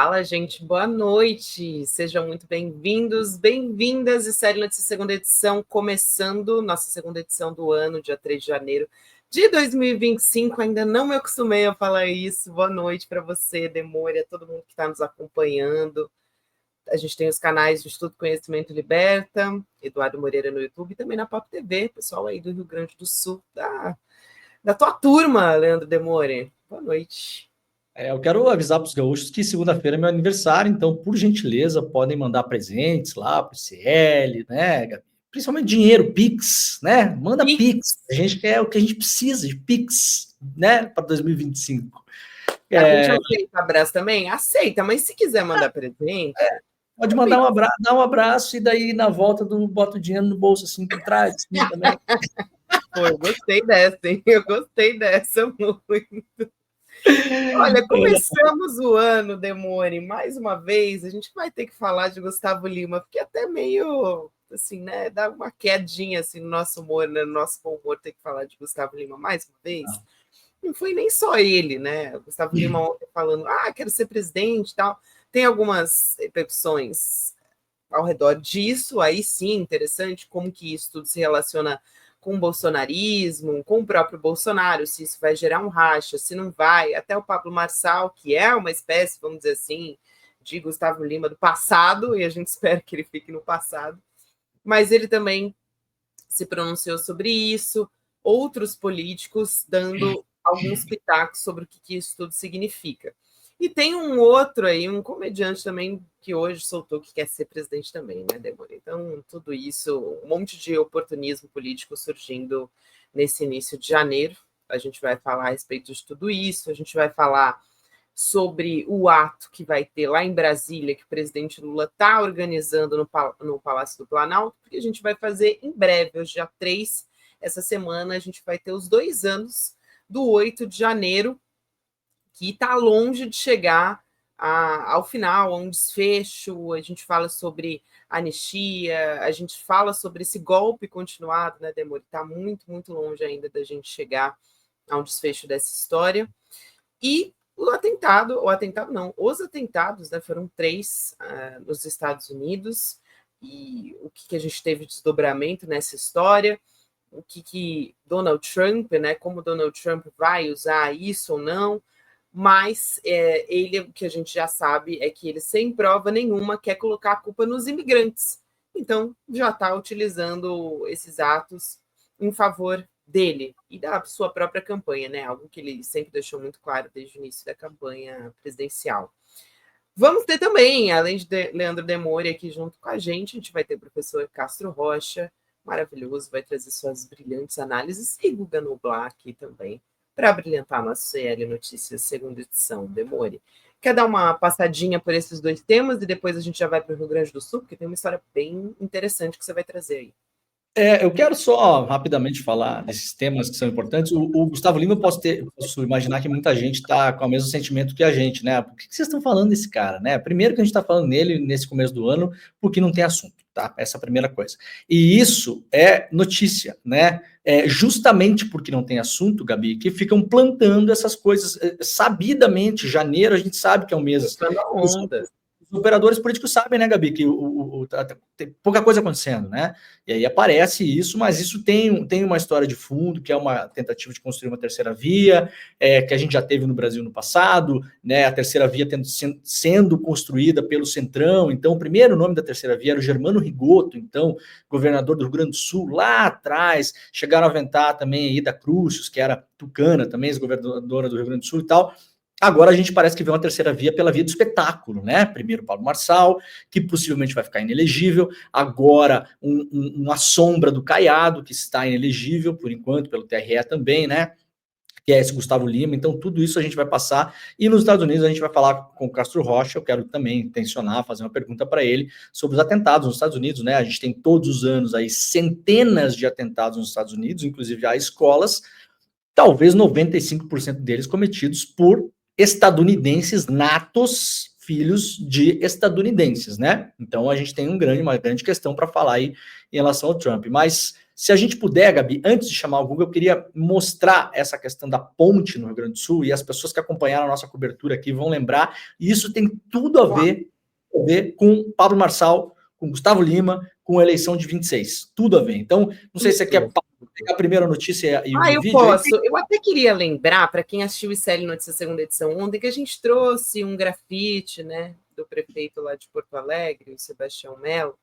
Fala, gente, boa noite. Sejam muito bem-vindos, bem-vindas. E Série Notícias, segunda edição, começando nossa segunda edição do ano, dia 3 de janeiro de 2025. Ainda não me acostumei a falar isso. Boa noite para você, Demônia, todo mundo que está nos acompanhando. A gente tem os canais do Estudo Conhecimento Liberta, Eduardo Moreira no YouTube e também na Pop TV, pessoal aí do Rio Grande do Sul, da tua turma, Leandro Demônia. Boa noite. Eu quero avisar para os gaúchos que segunda-feira é meu aniversário, então, por gentileza, podem mandar presentes lá para o CL, né, Gabi? Principalmente dinheiro, Pix, né? Manda Pix. A gente quer o que a gente precisa de Pix, né, para 2025. A gente aceita abraço também? Aceita, mas se quiser mandar presente... Pode mandar um abraço, dar um abraço e daí na volta bota o dinheiro no bolso assim por trás, assim, também. Pô, eu gostei dessa, hein? Eu gostei dessa muito. Olha, começamos o ano, Demone, mais uma vez, a gente vai ter que falar de Gustavo Lima, porque até meio, assim, né, dá uma quedinha, assim, no nosso humor, né, no nosso bom humor, ter que falar de Gustavo Lima mais uma vez. Não foi nem só ele, né, o Gustavo Lima ontem falando, quero ser presidente e tal, tem algumas repercussões ao redor disso, aí sim, interessante, como que isso tudo se relaciona com o bolsonarismo, com o próprio Bolsonaro, se isso vai gerar um racha, se não vai, até o Pablo Marçal, que é uma espécie, vamos dizer assim, de Gustavo Lima do passado, e a gente espera que ele fique no passado, mas ele também se pronunciou sobre isso, outros políticos dando alguns pitacos sobre o que isso tudo significa. E tem um outro aí, um comediante também, que hoje soltou que quer ser presidente também, né, Débora? Então, tudo isso, um monte de oportunismo político surgindo nesse início de janeiro. A gente vai falar a respeito de tudo isso, a gente vai falar sobre o ato que vai ter lá em Brasília, que o presidente Lula está organizando no Palácio do Planalto, porque a gente vai fazer em breve, hoje dia 3, essa semana, a gente vai ter os 2 anos do 8 de janeiro, que está longe de chegar ao final, a um desfecho. A gente fala sobre anistia, a gente fala sobre esse golpe continuado, né, Demore? Está muito, muito longe ainda da gente chegar a um desfecho dessa história. E os atentados, né, foram 3 nos Estados Unidos, e o que a gente teve de desdobramento nessa história, o que Donald Trump, né, como Donald Trump vai usar isso ou não, mas ele, o que a gente já sabe é que ele, sem prova nenhuma, quer colocar a culpa nos imigrantes. Então, já está utilizando esses atos em favor dele e da sua própria campanha, né? Algo que ele sempre deixou muito claro desde o início da campanha presidencial. Vamos ter também, além de Leandro Demore aqui junto com a gente vai ter o professor Castro Rocha, maravilhoso, vai trazer suas brilhantes análises, e Guga Noblar aqui também, para brilhantar nosso CL Notícias, segunda edição, Demore. Quer dar uma passadinha por esses 2 temas e depois a gente já vai para o Rio Grande do Sul, porque tem uma história bem interessante que você vai trazer aí. Eu quero só rapidamente falar desses temas que são importantes. O Gustavo Lima, eu posso imaginar que muita gente está com o mesmo sentimento que a gente, né? Por que vocês estão falando desse cara, né? Primeiro que a gente está falando nele nesse começo do ano, porque não tem assunto, tá? Essa é a primeira coisa. E isso é notícia, né? Justamente porque não tem assunto, Gabi, que ficam plantando essas coisas sabidamente. Janeiro, a gente sabe que é um mês. Os operadores políticos sabem, né, Gabi, que tem pouca coisa acontecendo, né? E aí aparece isso, mas isso tem uma história de fundo, que é uma tentativa de construir uma terceira via, que a gente já teve no Brasil no passado, né? A terceira via sendo construída pelo Centrão. Então, o primeiro nome da terceira via era o Germano Rigoto, então, governador do Rio Grande do Sul, lá atrás. Chegaram a aventar também a Ida Crucius, que era tucana, também ex-governadora do Rio Grande do Sul e tal. Agora a gente parece que vê uma terceira via pela via do espetáculo, né? Primeiro Pablo Marçal, que possivelmente vai ficar inelegível. Agora uma sombra do Caiado, que está inelegível, por enquanto, pelo TRE também, né? Que é esse Gustavo Lima. Então, tudo isso a gente vai passar. E nos Estados Unidos a gente vai falar com o Castro Rocha. Eu quero também tensionar, fazer uma pergunta para ele sobre os atentados nos Estados Unidos, né? A gente tem todos os anos aí centenas de atentados nos Estados Unidos, inclusive a escolas, talvez 95% deles cometidos por estadunidenses natos, filhos de estadunidenses, né? Então a gente tem uma grande questão para falar aí em relação ao Trump. Mas se a gente puder, Gabi, antes de chamar o Google, eu queria mostrar essa questão da ponte no Rio Grande do Sul, e as pessoas que acompanharam a nossa cobertura aqui vão lembrar, e isso tem tudo a ver com Pablo Marçal, com Gustavo Lima, com a eleição de 26. Tudo a ver. Então, não sei se você quer pegar a primeira notícia e o eu vídeo. Posso. Eu até queria lembrar, para quem assistiu o ICL Notícias segunda edição ontem, que a gente trouxe um grafite, né, do prefeito lá de Porto Alegre, o Sebastião Melo,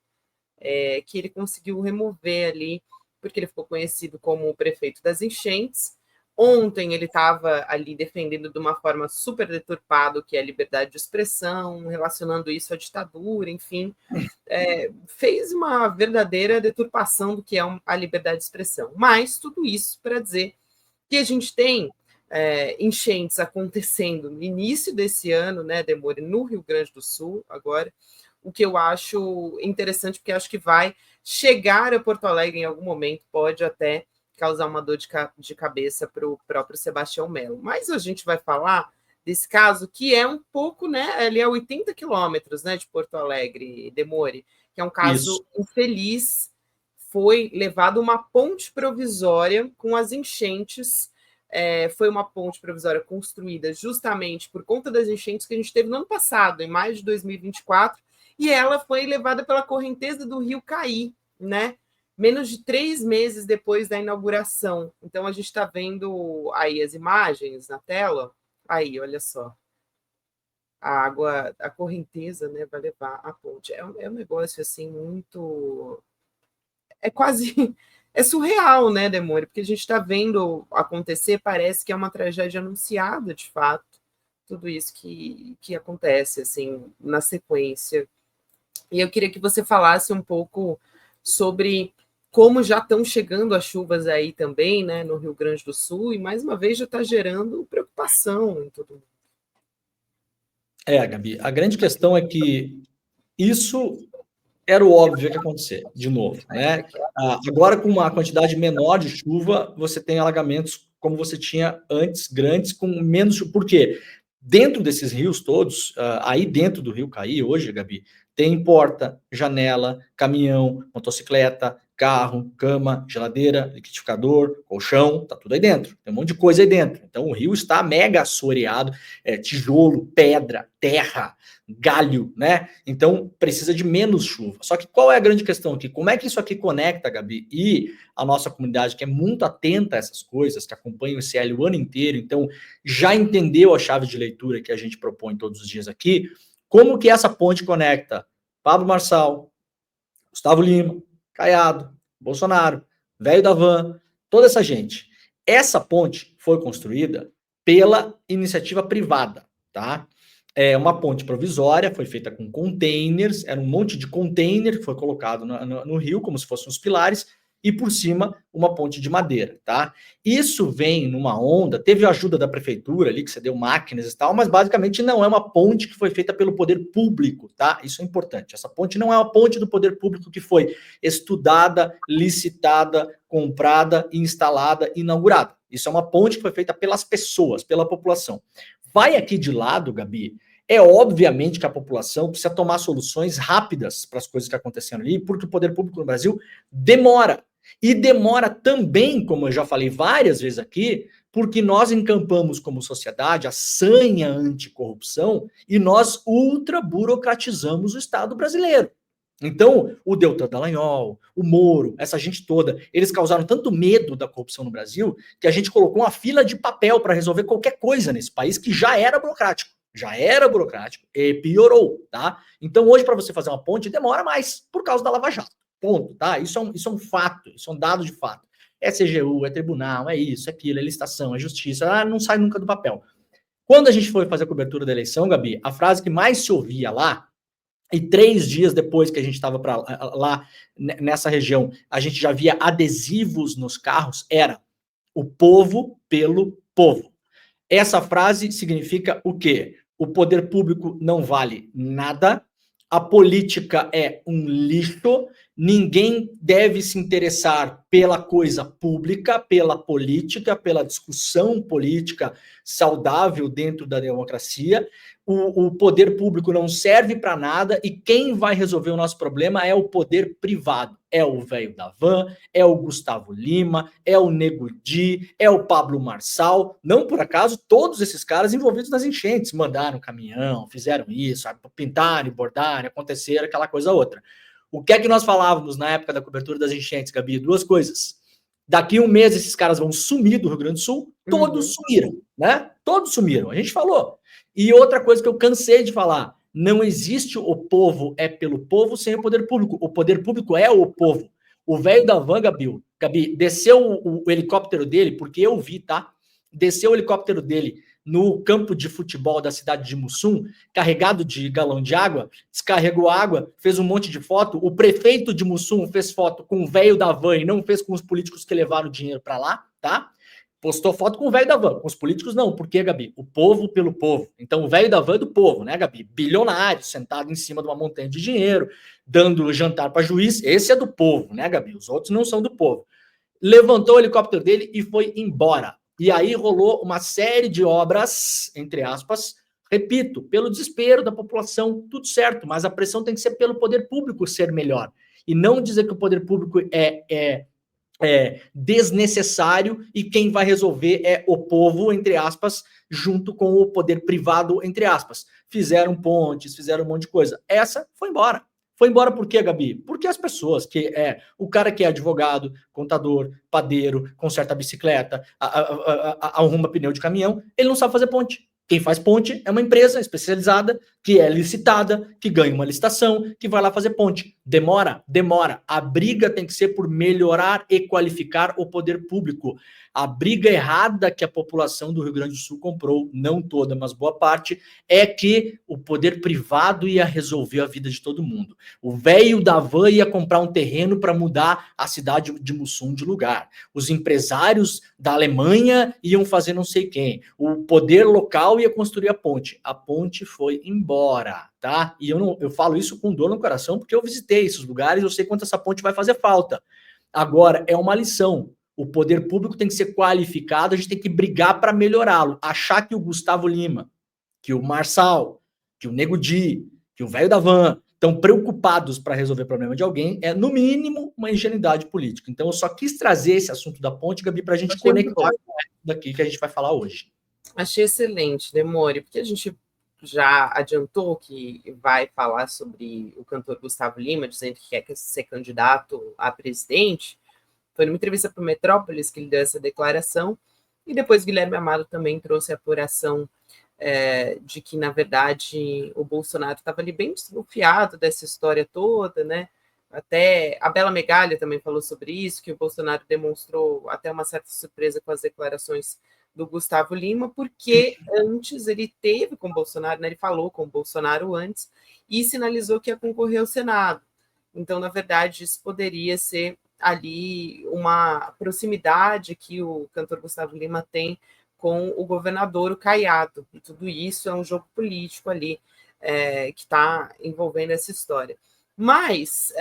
que ele conseguiu remover ali, porque ele ficou conhecido como o prefeito das enchentes. Ontem ele estava ali defendendo de uma forma super deturpada o que é liberdade de expressão, relacionando isso à ditadura, enfim, fez uma verdadeira deturpação do que é a liberdade de expressão. Mas tudo isso para dizer que a gente tem enchentes acontecendo no início desse ano, né, Demore, no Rio Grande do Sul, agora, o que eu acho interessante, porque acho que vai chegar a Porto Alegre em algum momento, pode até causar uma dor de cabeça para o próprio Sebastião Melo. Mas a gente vai falar desse caso que é um pouco, né? Ele é 80 quilômetros, né, de Porto Alegre, Demore, que é um caso infeliz. Foi levado uma ponte provisória com as enchentes. Foi uma ponte provisória construída justamente por conta das enchentes que a gente teve no ano passado, em maio de 2024, e ela foi levada pela correnteza do rio Caí, né? Menos de 3 meses depois da inauguração. Então, a gente está vendo aí as imagens na tela. Aí, olha só. A água, a correnteza, né, vai levar a ponte. É um negócio, assim, muito... É quase... É surreal, né, Demore? Porque a gente está vendo acontecer, parece que é uma tragédia anunciada, de fato. Tudo isso que acontece, assim, na sequência. E eu queria que você falasse um pouco sobre como já estão chegando as chuvas aí também, né, no Rio Grande do Sul, e mais uma vez já está gerando preocupação em todo mundo. Gabi, a grande questão é que isso era o óbvio que ia acontecer, de novo, né? Agora, com uma quantidade menor de chuva, você tem alagamentos como você tinha antes, grandes, com menos chuva. Por quê? Dentro desses rios todos, aí dentro do Rio Caí, hoje, Gabi, tem porta, janela, caminhão, motocicleta, carro, cama, geladeira, liquidificador, colchão, tá tudo aí dentro. Tem um monte de coisa aí dentro. Então o rio está mega assoreado, tijolo, pedra, terra, galho, né? Então precisa de menos chuva. Só que qual é a grande questão aqui? Como é que isso aqui conecta, Gabi? E a nossa comunidade, que é muito atenta a essas coisas, que acompanha o ICL o ano inteiro, então já entendeu a chave de leitura que a gente propõe todos os dias aqui, como que essa ponte conecta Pablo Marçal, Gustavo Lima, Caiado, Bolsonaro, velho da van, toda essa gente. Essa ponte foi construída pela iniciativa privada, tá? É uma ponte provisória, foi feita com containers, era um monte de container que foi colocado no rio, como se fossem os pilares, e por cima uma ponte de madeira, tá? Isso vem numa onda, teve a ajuda da prefeitura ali, que cedeu máquinas e tal, mas basicamente não é uma ponte que foi feita pelo poder público, tá? Isso é importante. Essa ponte não é uma ponte do poder público que foi estudada, licitada, comprada, instalada, inaugurada. Isso é uma ponte que foi feita pelas pessoas, pela população. Vai aqui de lado, Gabi, é obviamente que a população precisa tomar soluções rápidas para as coisas que aconteceram ali, porque o poder público no Brasil demora. E demora também, como eu já falei várias vezes aqui, porque nós encampamos como sociedade a sanha anticorrupção e nós ultra-burocratizamos o Estado brasileiro. Então, o Deltan Dallagnol, o Moro, essa gente toda, eles causaram tanto medo da corrupção no Brasil que a gente colocou uma fila de papel para resolver qualquer coisa nesse país que já era burocrático. Já era burocrático e piorou, tá? Então, hoje, para você fazer uma ponte, demora mais por causa da Lava Jato. Ponto, tá? Isso é um fato, isso é um dado de fato. É CGU, é tribunal, é isso, é aquilo, é licitação, é justiça, não sai nunca do papel. Quando a gente foi fazer a cobertura da eleição, Gabi, a frase que mais se ouvia lá, e 3 dias depois que a gente estava lá nessa região, a gente já via adesivos nos carros, era o povo pelo povo. Essa frase significa o quê? O poder público não vale nada, a política é um lixo Ninguém deve se interessar pela coisa pública, pela política, pela discussão política saudável dentro da democracia. O poder público não serve para nada e quem vai resolver o nosso problema é o poder privado. É o velho da van, é o Gustavo Lima, é o Nego Di, é o Pablo Marçal. Não por acaso, todos esses caras envolvidos nas enchentes mandaram caminhão, fizeram isso, pintaram, bordaram, aconteceram, aquela coisa outra. O que é que nós falávamos na época da cobertura das enchentes, Gabi? Duas coisas. Daqui um mês esses caras vão sumir do Rio Grande do Sul, todos sumiram, né? Todos sumiram, a gente falou. E outra coisa que eu cansei de falar, não existe o povo é pelo povo sem o poder público. O poder público é o povo. O velho da van, Gabi, desceu o helicóptero dele, porque eu vi, tá? Desceu o helicóptero dele no campo de futebol da cidade de Mussum, carregado de galão de água, descarregou água, fez um monte de foto. O prefeito de Mussum fez foto com o velho da van e não fez com os políticos que levaram o dinheiro para lá, tá? Postou foto com o velho da van, com os políticos não. Por quê, Gabi? O povo pelo povo. Então o velho da van é do povo, né, Gabi? Bilionário, sentado em cima de uma montanha de dinheiro, dando jantar para juiz. Esse é do povo, né, Gabi? Os outros não são do povo. Levantou o helicóptero dele e foi embora. E aí rolou uma série de obras, entre aspas, repito, pelo desespero da população, tudo certo, mas a pressão tem que ser pelo poder público ser melhor. E não dizer que o poder público é desnecessário e quem vai resolver é o povo, entre aspas, junto com o poder privado, entre aspas. Fizeram pontes, fizeram um monte de coisa. Essa foi embora. Foi embora por quê, Gabi? Porque as pessoas o cara que é advogado, contador, padeiro, conserta a bicicleta, arruma pneu de caminhão, ele não sabe fazer ponte. Quem faz ponte é uma empresa especializada, que é licitada, que ganha uma licitação, que vai lá fazer ponte. Demora? Demora. A briga tem que ser por melhorar e qualificar o poder público. A briga errada que a população do Rio Grande do Sul comprou, não toda, mas boa parte, é que o poder privado ia resolver a vida de todo mundo. O velho da van ia comprar um terreno para mudar a cidade de Mussum de lugar. Os empresários da Alemanha iam fazer não sei quem. O poder local ia construir a ponte. A ponte foi embora, tá? E eu falo isso com dor no coração porque eu visitei esses lugares, eu sei quanto essa ponte vai fazer falta. Agora, é uma lição. O poder público tem que ser qualificado, a gente tem que brigar para melhorá-lo. Achar que o Gustavo Lima, que o Marçal, que o Nego Di, que o velho da van estão preocupados para resolver o problema de alguém é, no mínimo, uma ingenuidade política. Então, eu só quis trazer esse assunto da ponte, Gabi, para a gente conectar com daqui que a gente vai falar hoje. Achei excelente, Demore, porque a gente já adiantou que vai falar sobre o cantor Gustavo Lima, dizendo que quer ser candidato a presidente. Foi numa entrevista para o Metrópolis que ele deu essa declaração, e depois Guilherme Amado também trouxe a apuração de que, na verdade, o Bolsonaro estava ali bem desconfiado dessa história toda, né? Até a Bela Megalha também falou sobre isso, que o Bolsonaro demonstrou até uma certa surpresa com as declarações do Gustavo Lima, porque antes ele teve com o Bolsonaro, né? Ele falou com o Bolsonaro antes e sinalizou que ia concorrer ao Senado. Então, na verdade, isso poderia ser ali uma proximidade que o cantor Gustavo Lima tem com o governador, o Caiado. E tudo isso é um jogo político ali que está envolvendo essa história. Mas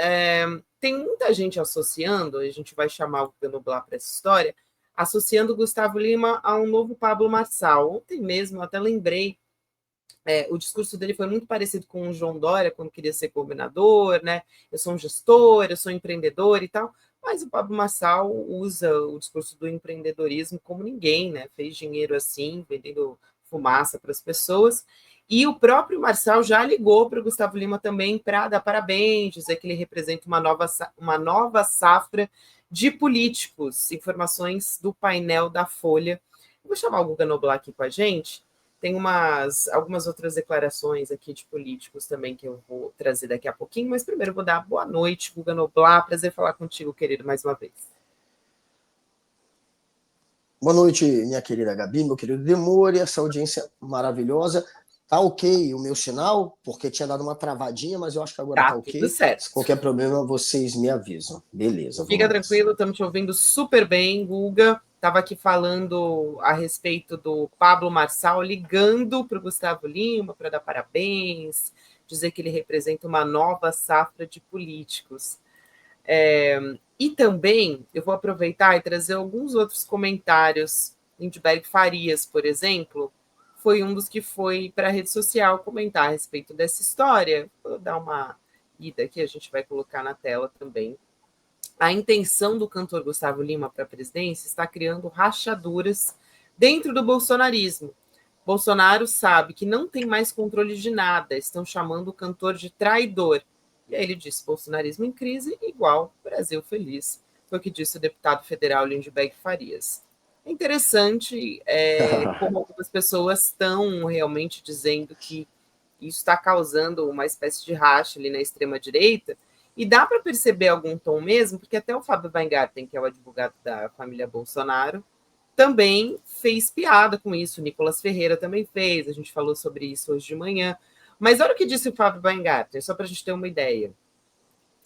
tem muita gente associando, a gente vai chamar o Guga Noblar para essa história, associando o Gustavo Lima a um novo Pablo Marçal. Ontem mesmo, eu até lembrei, o discurso dele foi muito parecido com o João Dória, quando queria ser governador, né? Eu sou um gestor, eu sou empreendedor e tal. Mas o Pablo Marçal usa o discurso do empreendedorismo como ninguém, né? Fez dinheiro assim, vendendo fumaça para as pessoas. E o próprio Marçal já ligou para o Gustavo Lima também para dar parabéns, dizer que ele representa uma nova safra de políticos. Informações do painel da Folha. Eu vou chamar o Guga Noblar aqui com a gente. Tem algumas outras declarações aqui de políticos também que eu vou trazer daqui a pouquinho, mas primeiro eu vou dar boa noite, Guga Noblar. Prazer falar contigo, querido, mais uma vez. Boa noite, minha querida Gabi, meu querido Demore, essa audiência maravilhosa. Tá ok o meu sinal, porque tinha dado uma travadinha, mas eu acho que agora tá ok. Tudo certo. Se qualquer problema, vocês me avisam. Beleza. Fica tranquilo, estamos te ouvindo super bem, Guga. Estava aqui falando a respeito do Pablo Marçal, ligando para o Gustavo Lima para dar parabéns, dizer que ele representa uma nova safra de políticos. E também eu vou aproveitar e trazer alguns outros comentários. Lindbergh Farias, por exemplo, foi um dos que foi para a rede social comentar a respeito dessa história. Vou dar uma ida aqui, a gente vai colocar na tela também. A intenção do cantor Gustavo Lima para a presidência está criando rachaduras dentro do bolsonarismo. Bolsonaro sabe que não tem mais controle de nada, estão chamando o cantor de traidor. E aí ele disse, bolsonarismo em crise igual Brasil feliz. Foi o que disse o deputado federal Lindbergh Farias. É interessante como algumas pessoas estão realmente dizendo que isso está causando uma espécie de racha ali na extrema-direita, e dá para perceber algum tom mesmo, porque até o Fábio Weingarten, que é o advogado da família Bolsonaro, também fez piada com isso, o Nicolas Ferreira também fez, a gente falou sobre isso hoje de manhã. Mas olha o que disse o Fábio Weingarten, só para a gente ter uma ideia.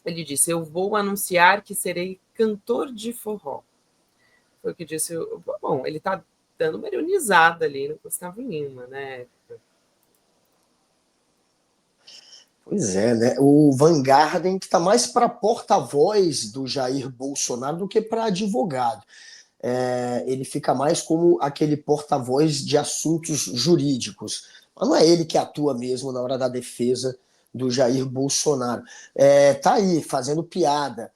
Ele disse, eu vou anunciar que serei cantor de forró. Foi o que disse. Bom, ele está dando uma ironizada ali no Gustavo Lima, né? Pois é, né? O Weingarten que está mais para porta-voz do Jair Bolsonaro do que para advogado. Ele fica mais como aquele porta-voz de assuntos jurídicos. Mas não é ele que atua mesmo na hora da defesa do Jair Bolsonaro. Tá aí, fazendo piada,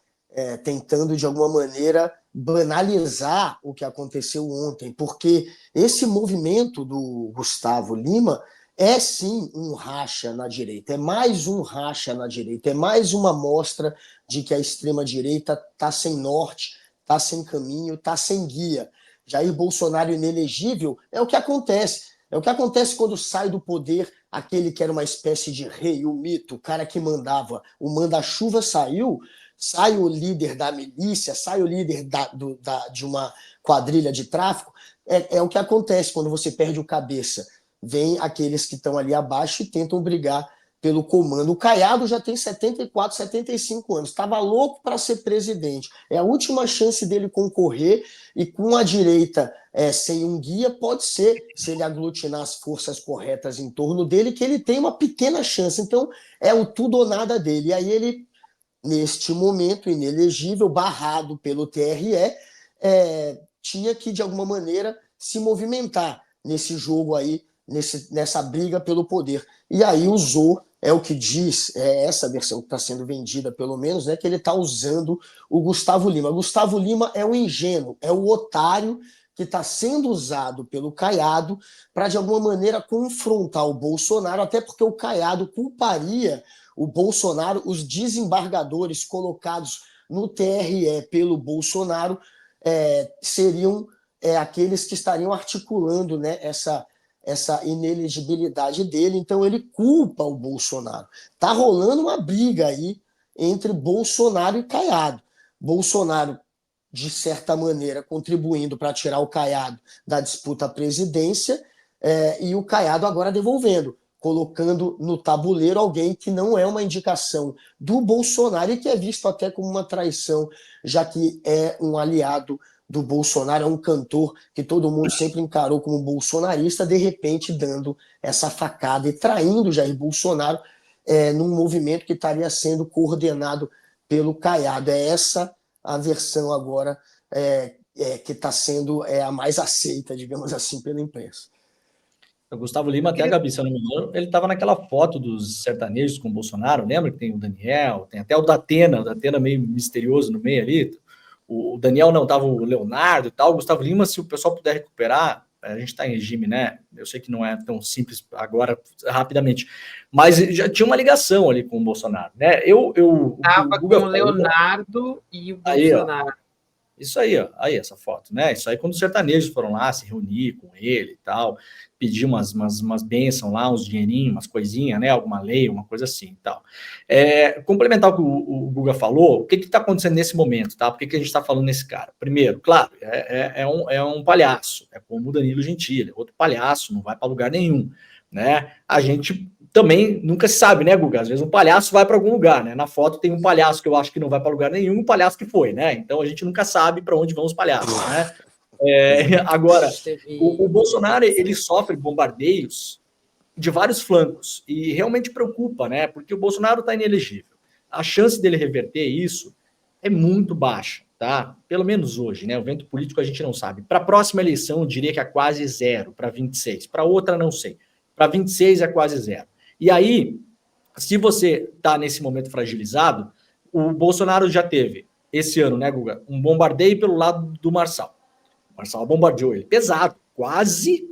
tentando de alguma maneira banalizar o que aconteceu ontem, porque esse movimento do Gustavo Lima é sim um racha na direita, é mais um racha na direita, é mais uma mostra de que a extrema-direita está sem norte, está sem caminho, está sem guia. Jair Bolsonaro inelegível é o que acontece. É o que acontece quando sai do poder aquele que era uma espécie de rei, o mito, o cara que mandava. O manda-chuva saiu, sai o líder da milícia, sai o líder de uma quadrilha de tráfico. É o que acontece quando você perde o cabeça. Vem aqueles que estão ali abaixo e tentam brigar pelo comando. O Caiado já tem 74, 75 anos, estava louco para ser presidente. É a última chance dele concorrer, e com a direita sem um guia, pode ser, se ele aglutinar as forças corretas em torno dele, que ele tem uma pequena chance. Então, é o tudo ou nada dele. E aí ele, neste momento, inelegível, barrado pelo TRE, tinha que, de alguma maneira, se movimentar nesse jogo aí, nessa briga pelo poder. E aí usou, é o que diz, essa versão que está sendo vendida, pelo menos, né, que ele está usando o Gustavo Lima. Gustavo Lima é o ingênuo, é o otário que está sendo usado pelo Caiado para, de alguma maneira, confrontar o Bolsonaro, até porque o Caiado culparia o Bolsonaro, os desembargadores colocados no TRE pelo Bolsonaro seriam aqueles que estariam articulando, né, essa inelegibilidade dele. Então ele culpa o Bolsonaro. Tá rolando uma briga aí entre Bolsonaro e Caiado. Bolsonaro, de certa maneira, contribuindo para tirar o Caiado da disputa à presidência, e o Caiado agora devolvendo, colocando no tabuleiro alguém que não é uma indicação do Bolsonaro e que é visto até como uma traição, já que é um aliado do Bolsonaro, é um cantor que todo mundo sempre encarou como bolsonarista, de repente dando essa facada e traindo Jair Bolsonaro num movimento que estaria sendo coordenado pelo Caiado. É essa a versão agora que está sendo a mais aceita, digamos assim, pela imprensa. O Gustavo Lima, até a Gabi, se eu não me engano, ele estava naquela foto dos sertanejos com o Bolsonaro, lembra que tem o Daniel, tem até o Datena meio misterioso no meio ali. O Daniel não, estava o Leonardo e tal. O Gustavo Lima, se o pessoal puder recuperar, a gente está em regime, né? Eu sei que não é tão simples agora, rapidamente, mas já tinha uma ligação ali com o Bolsonaro, né? Estava com o Leonardo e o Bolsonaro. Aí, isso aí, ó, aí essa foto, né? Isso aí quando os sertanejos foram lá se reunir com ele e tal, pedir umas bênçãos lá, uns dinheirinhos, umas coisinhas, né? Alguma lei, uma coisa assim e tal. Complementar o que o Guga falou, o que está acontecendo nesse momento, tá? Por que a gente está falando nesse cara? Primeiro, claro, é um palhaço, é como o Danilo Gentili, outro palhaço, não vai para lugar nenhum, né? A gente também nunca se sabe, né, Guga? Às vezes um palhaço vai para algum lugar, né? Na foto tem um palhaço que eu acho que não vai para lugar nenhum, um palhaço que foi, né? Então a gente nunca sabe para onde vão os palhaços, né? Agora, o Bolsonaro, ele sofre bombardeios de vários flancos e realmente preocupa, né? Porque o Bolsonaro está inelegível. A chance dele reverter isso é muito baixa, tá? Pelo menos hoje, né? O vento político a gente não sabe. Para a próxima eleição, eu diria que é quase zero, para 26. Para outra, não sei. Para 26 é quase zero. E aí, se você está nesse momento fragilizado, o Bolsonaro já teve, esse ano, né, Guga, um bombardeio pelo lado do Marçal. O Marçal bombardeou ele. Pesado. Quase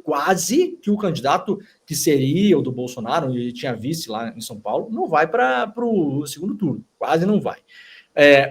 que o candidato que seria o do Bolsonaro, onde ele tinha vice lá em São Paulo, não vai para o segundo turno. Quase não vai.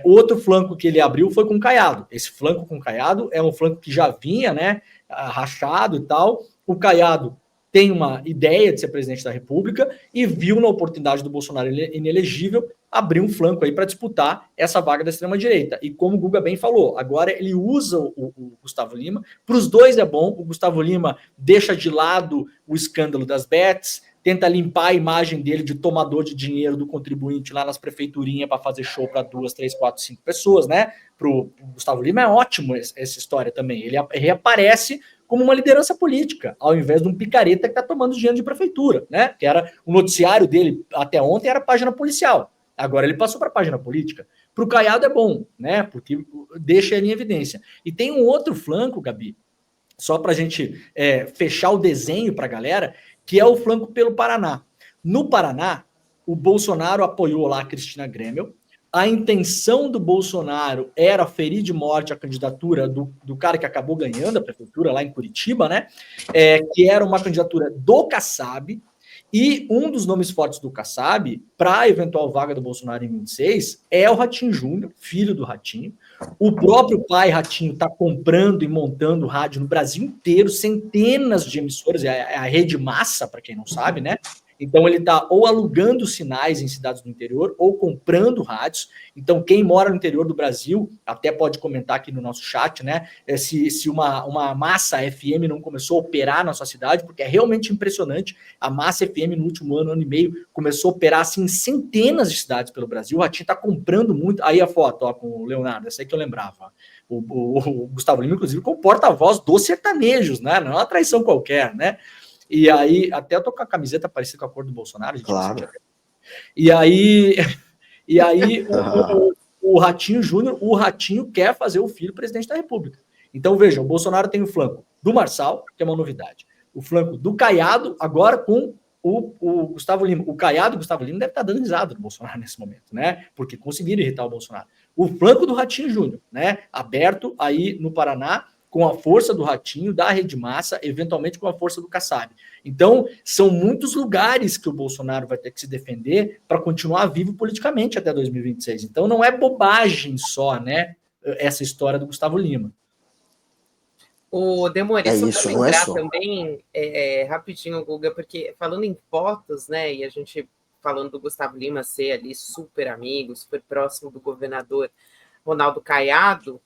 Outro flanco que ele abriu foi com o Caiado. Esse flanco com o Caiado é um flanco que já vinha, né, rachado e tal. O Caiado tem uma ideia de ser presidente da República e viu na oportunidade do Bolsonaro inelegível abrir um flanco aí para disputar essa vaga da extrema-direita. E como o Guga bem falou, agora ele usa o Gustavo Lima. Para os dois é bom. O Gustavo Lima deixa de lado o escândalo das bets, tenta limpar a imagem dele de tomador de dinheiro do contribuinte lá nas prefeiturinhas para fazer show para 2, 3, 4, 5 pessoas, né? Para o Gustavo Lima é ótimo essa história também. Ele reaparece como uma liderança política, ao invés de um picareta que está tomando dinheiro de prefeitura, né? Que era o noticiário dele até ontem era página policial. Agora ele passou para a página política. Para o Caiado é bom, né? Porque deixa ele em evidência. E tem um outro flanco, Gabi, só para a gente fechar o desenho para a galera, que é o flanco pelo Paraná. No Paraná, o Bolsonaro apoiou lá a Cristina Grêmio. A intenção do Bolsonaro era ferir de morte a candidatura do cara que acabou ganhando a prefeitura lá em Curitiba, né? Que era uma candidatura do Kassab. E um dos nomes fortes do Kassab, para a eventual vaga do Bolsonaro em 26, é o Ratinho Júnior, filho do Ratinho. O próprio pai Ratinho está comprando e montando rádio no Brasil inteiro, centenas de emissoras, é a rede massa, para quem não sabe, né? Então ele está ou alugando sinais em cidades do interior ou comprando rádios. Então quem mora no interior do Brasil até pode comentar aqui no nosso chat, né? Se uma massa FM não começou a operar na sua cidade, porque é realmente impressionante. A massa FM no último ano e meio começou a operar assim em centenas de cidades pelo Brasil. O Ratinho está comprando muito. Aí a foto, ó, com o Leonardo, essa aí que eu lembrava. O Gustavo Lima, inclusive, com o porta-voz dos sertanejos, né? Não é uma traição qualquer, né? E aí, até eu tô com a camiseta parecida com a cor do Bolsonaro. Gente, claro. E aí o Ratinho Júnior, o Ratinho quer fazer o filho presidente da República. Então, veja, o Bolsonaro tem o flanco do Marçal, que é uma novidade. O flanco do Caiado, agora com o Gustavo Lima. O Caiado e o Gustavo Lima deve estar dando risada do Bolsonaro nesse momento, né? Porque conseguiram irritar o Bolsonaro. O flanco do Ratinho Júnior, né? Aberto aí no Paraná, com a força do Ratinho, da Rede Massa, eventualmente com a força do Kassab. Então, são muitos lugares que o Bolsonaro vai ter que se defender para continuar vivo politicamente até 2026. Então, não é bobagem só, né, essa história do Gustavo Lima. O Demore, só isso, para lembrar também, rapidinho, Guga, porque falando em fotos, né, e a gente falando do Gustavo Lima ser ali super amigo, super próximo do governador Ronaldo Caiado,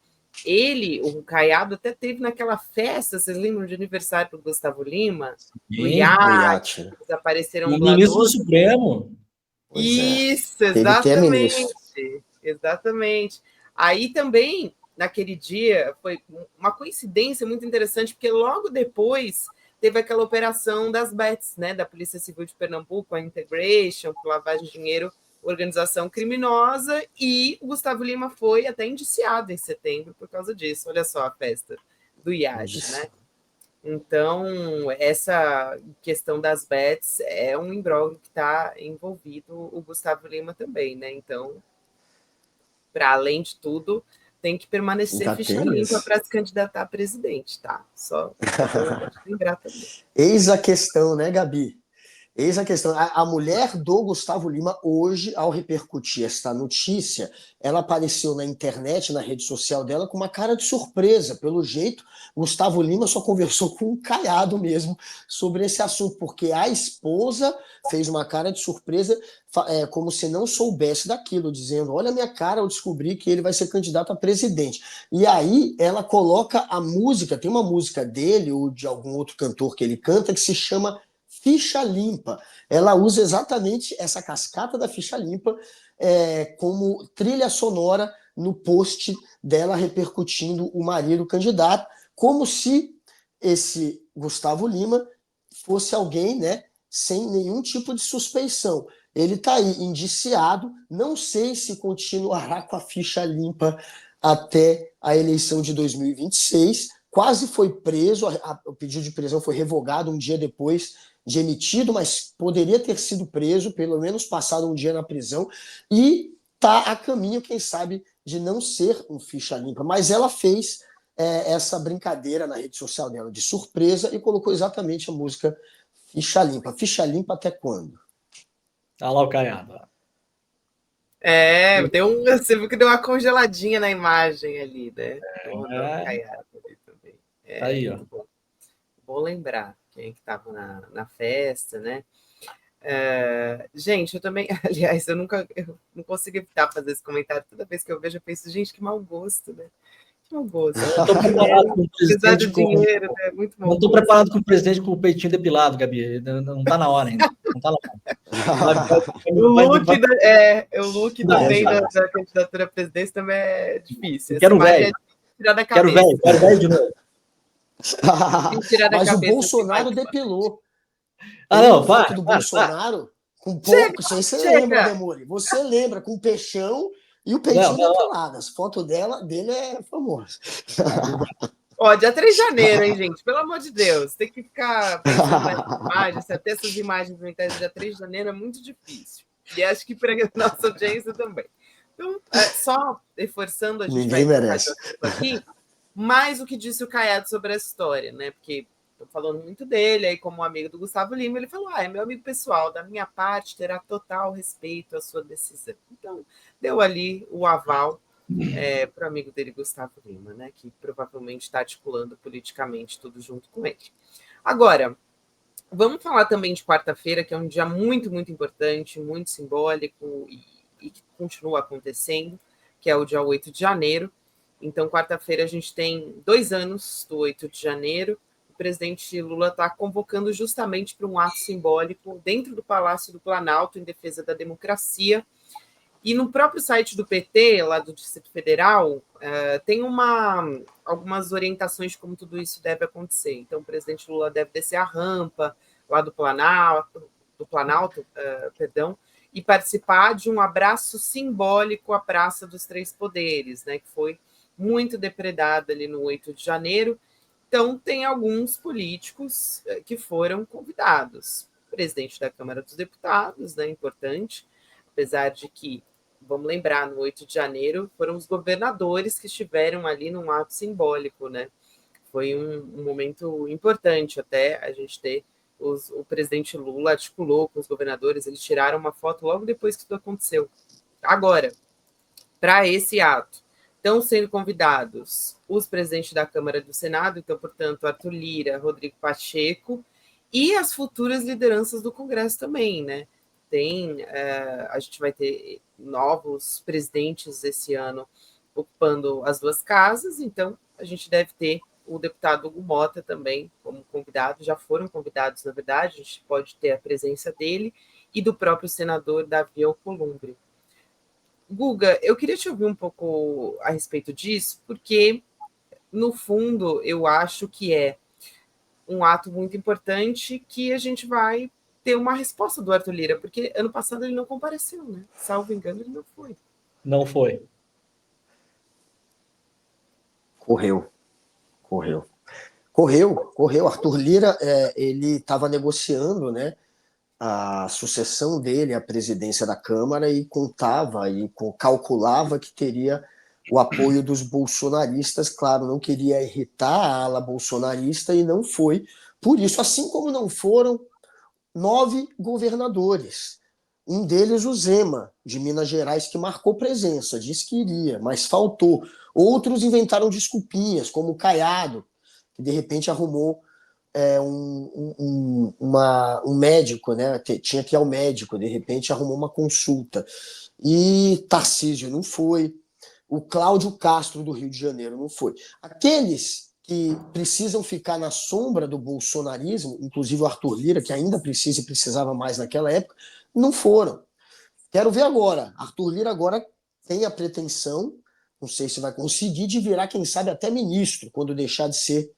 o Caiado até teve naquela festa, vocês lembram de aniversário do Gustavo Lima? Do iate, eles apareceram o ministro do Supremo. Isso, exatamente. Exatamente. Aí também, naquele dia, foi uma coincidência muito interessante, porque logo depois teve aquela operação das bets, né, da Polícia Civil de Pernambuco, a Integration, por lavagem de dinheiro, organização criminosa, e o Gustavo Lima foi até indiciado em setembro por causa disso. Olha só a festa do iate, né? Então, essa questão das bets é um imbróglio que está envolvido o Gustavo Lima também, né? Então, para além de tudo, tem que permanecer ficha limpa para se candidatar a presidente, tá? Só lembrar também. Eis a questão, né, Gabi? Eis a questão. A mulher do Gustavo Lima, hoje, ao repercutir esta notícia, ela apareceu na internet, na rede social dela, com uma cara de surpresa. Pelo jeito, Gustavo Lima só conversou com um Caiado mesmo sobre esse assunto, porque a esposa fez uma cara de surpresa, como se não soubesse daquilo, dizendo: olha a minha cara, eu descobri que ele vai ser candidato a presidente. E aí ela coloca a música, tem uma música dele ou de algum outro cantor que ele canta, que se chama Ficha Limpa. Ela usa exatamente essa cascata da Ficha Limpa como trilha sonora no post dela repercutindo o marido candidato, como se esse Gustavo Lima fosse alguém, né, sem nenhum tipo de suspeição. Ele está aí indiciado, não sei se continuará com a ficha limpa até a eleição de 2026, quase foi preso, o pedido de prisão foi revogado um dia depois de emitido, mas poderia ter sido preso, pelo menos passado um dia na prisão, e está a caminho, quem sabe, de não ser um ficha limpa. Mas ela fez essa brincadeira na rede social dela de surpresa e colocou exatamente a música Ficha Limpa. Ficha limpa até quando? Tá lá o Caiado. Você viu que deu uma congeladinha na imagem ali, né? Ali também. Aí, ó. Bom lembrar quem que estava na festa, né? Gente, eu também, aliás, eu não consigo evitar fazer esse comentário. Toda vez que eu vejo, eu penso, gente, que mau gosto, né? Que mau gosto. Eu estou preparado com o presidente dinheiro, né? Muito mau Não estou preparado com o presidente com o peitinho depilado, Gabi. Não está na hora ainda. Não está na hora. O look também da candidatura à presidência também é difícil. Quero velho. Quero velho de novo. Mas o Bolsonaro depilou. Não, foto do Bolsonaro com pouco, isso aí você lembra, Demore. Você lembra, com o peixão e o peitinho depilado. As fotos dele é famosa. Dia 3 de janeiro, hein, gente? Pelo amor de Deus. Tem que ficar pensando nas imagens. Até essas imagens mentais dia 3 de janeiro é muito difícil. E acho que para a nossa audiência também. Então, só reforçando, a gente Ninguém merece aqui, mais o que disse o Caiado sobre essa história, né? Porque estou falando muito dele, aí como amigo do Gustavo Lima, ele falou, é meu amigo pessoal, da minha parte terá total respeito à sua decisão. Então, deu ali o aval para o amigo dele, Gustavo Lima, né? Que provavelmente está articulando politicamente tudo junto com ele. Agora, vamos falar também de quarta-feira, que é um dia muito, muito importante, muito simbólico e que continua acontecendo, que é o dia 8 de janeiro. Então, quarta-feira, a gente tem 2 anos do 8 de janeiro. O presidente Lula está convocando justamente para um ato simbólico dentro do Palácio do Planalto, em defesa da democracia. E no próprio site do PT, lá do Distrito Federal, tem algumas orientações de como tudo isso deve acontecer. Então, o presidente Lula deve descer a rampa lá do Planalto, e participar de um abraço simbólico à Praça dos Três Poderes, né, que foi muito depredada ali no 8 de janeiro. Então, tem alguns políticos que foram convidados. O presidente da Câmara dos Deputados, né, importante, apesar de que, vamos lembrar, no 8 de janeiro foram os governadores que estiveram ali num ato simbólico, né? Foi um momento importante até a gente ter o presidente Lula articulou com os governadores, eles tiraram uma foto logo depois que tudo aconteceu. Agora, para esse ato, estão sendo convidados os presidentes da Câmara e do Senado, então, portanto, Arthur Lira, Rodrigo Pacheco, e as futuras lideranças do Congresso também, né? A gente vai ter novos presidentes esse ano ocupando as 2 casas, então a gente deve ter o deputado Hugo Mota também como convidado, já foram convidados, na verdade, a gente pode ter a presença dele e do próprio senador Davi Alcolumbre. Guga, eu queria te ouvir um pouco a respeito disso, porque, no fundo, eu acho que é um ato muito importante que a gente vai ter uma resposta do Arthur Lira, porque ano passado ele não compareceu, né? Salvo engano, ele não foi. Não foi. Correu. Arthur Lira, ele estava negociando, né, a sucessão dele à presidência da Câmara e calculava que teria o apoio dos bolsonaristas. Claro, não queria irritar a ala bolsonarista e não foi. Por isso, assim como não foram 9 governadores. Um deles, o Zema, de Minas Gerais, que marcou presença, disse que iria, mas faltou. Outros inventaram desculpinhas, como o Caiado, que de repente arrumou um médico, né? Tinha que ir ao médico, de repente arrumou uma consulta. E Tarcísio não foi. O Cláudio Castro, do Rio de Janeiro, não foi. Aqueles que precisam ficar na sombra do bolsonarismo, inclusive o Arthur Lira, que ainda precisa e precisava mais naquela época, não foram. Quero ver agora. Arthur Lira agora tem a pretensão, não sei se vai conseguir, de virar, quem sabe, até ministro, quando deixar de ser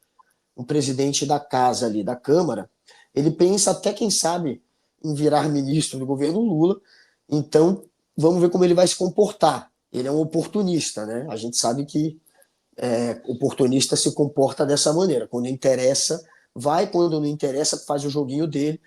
um presidente da casa ali, da Câmara. Ele pensa até, quem sabe, em virar ministro do governo Lula, então vamos ver como ele vai se comportar. Ele é um oportunista, né? A gente sabe que oportunista se comporta dessa maneira. Quando interessa, vai, quando não interessa, faz o joguinho dele.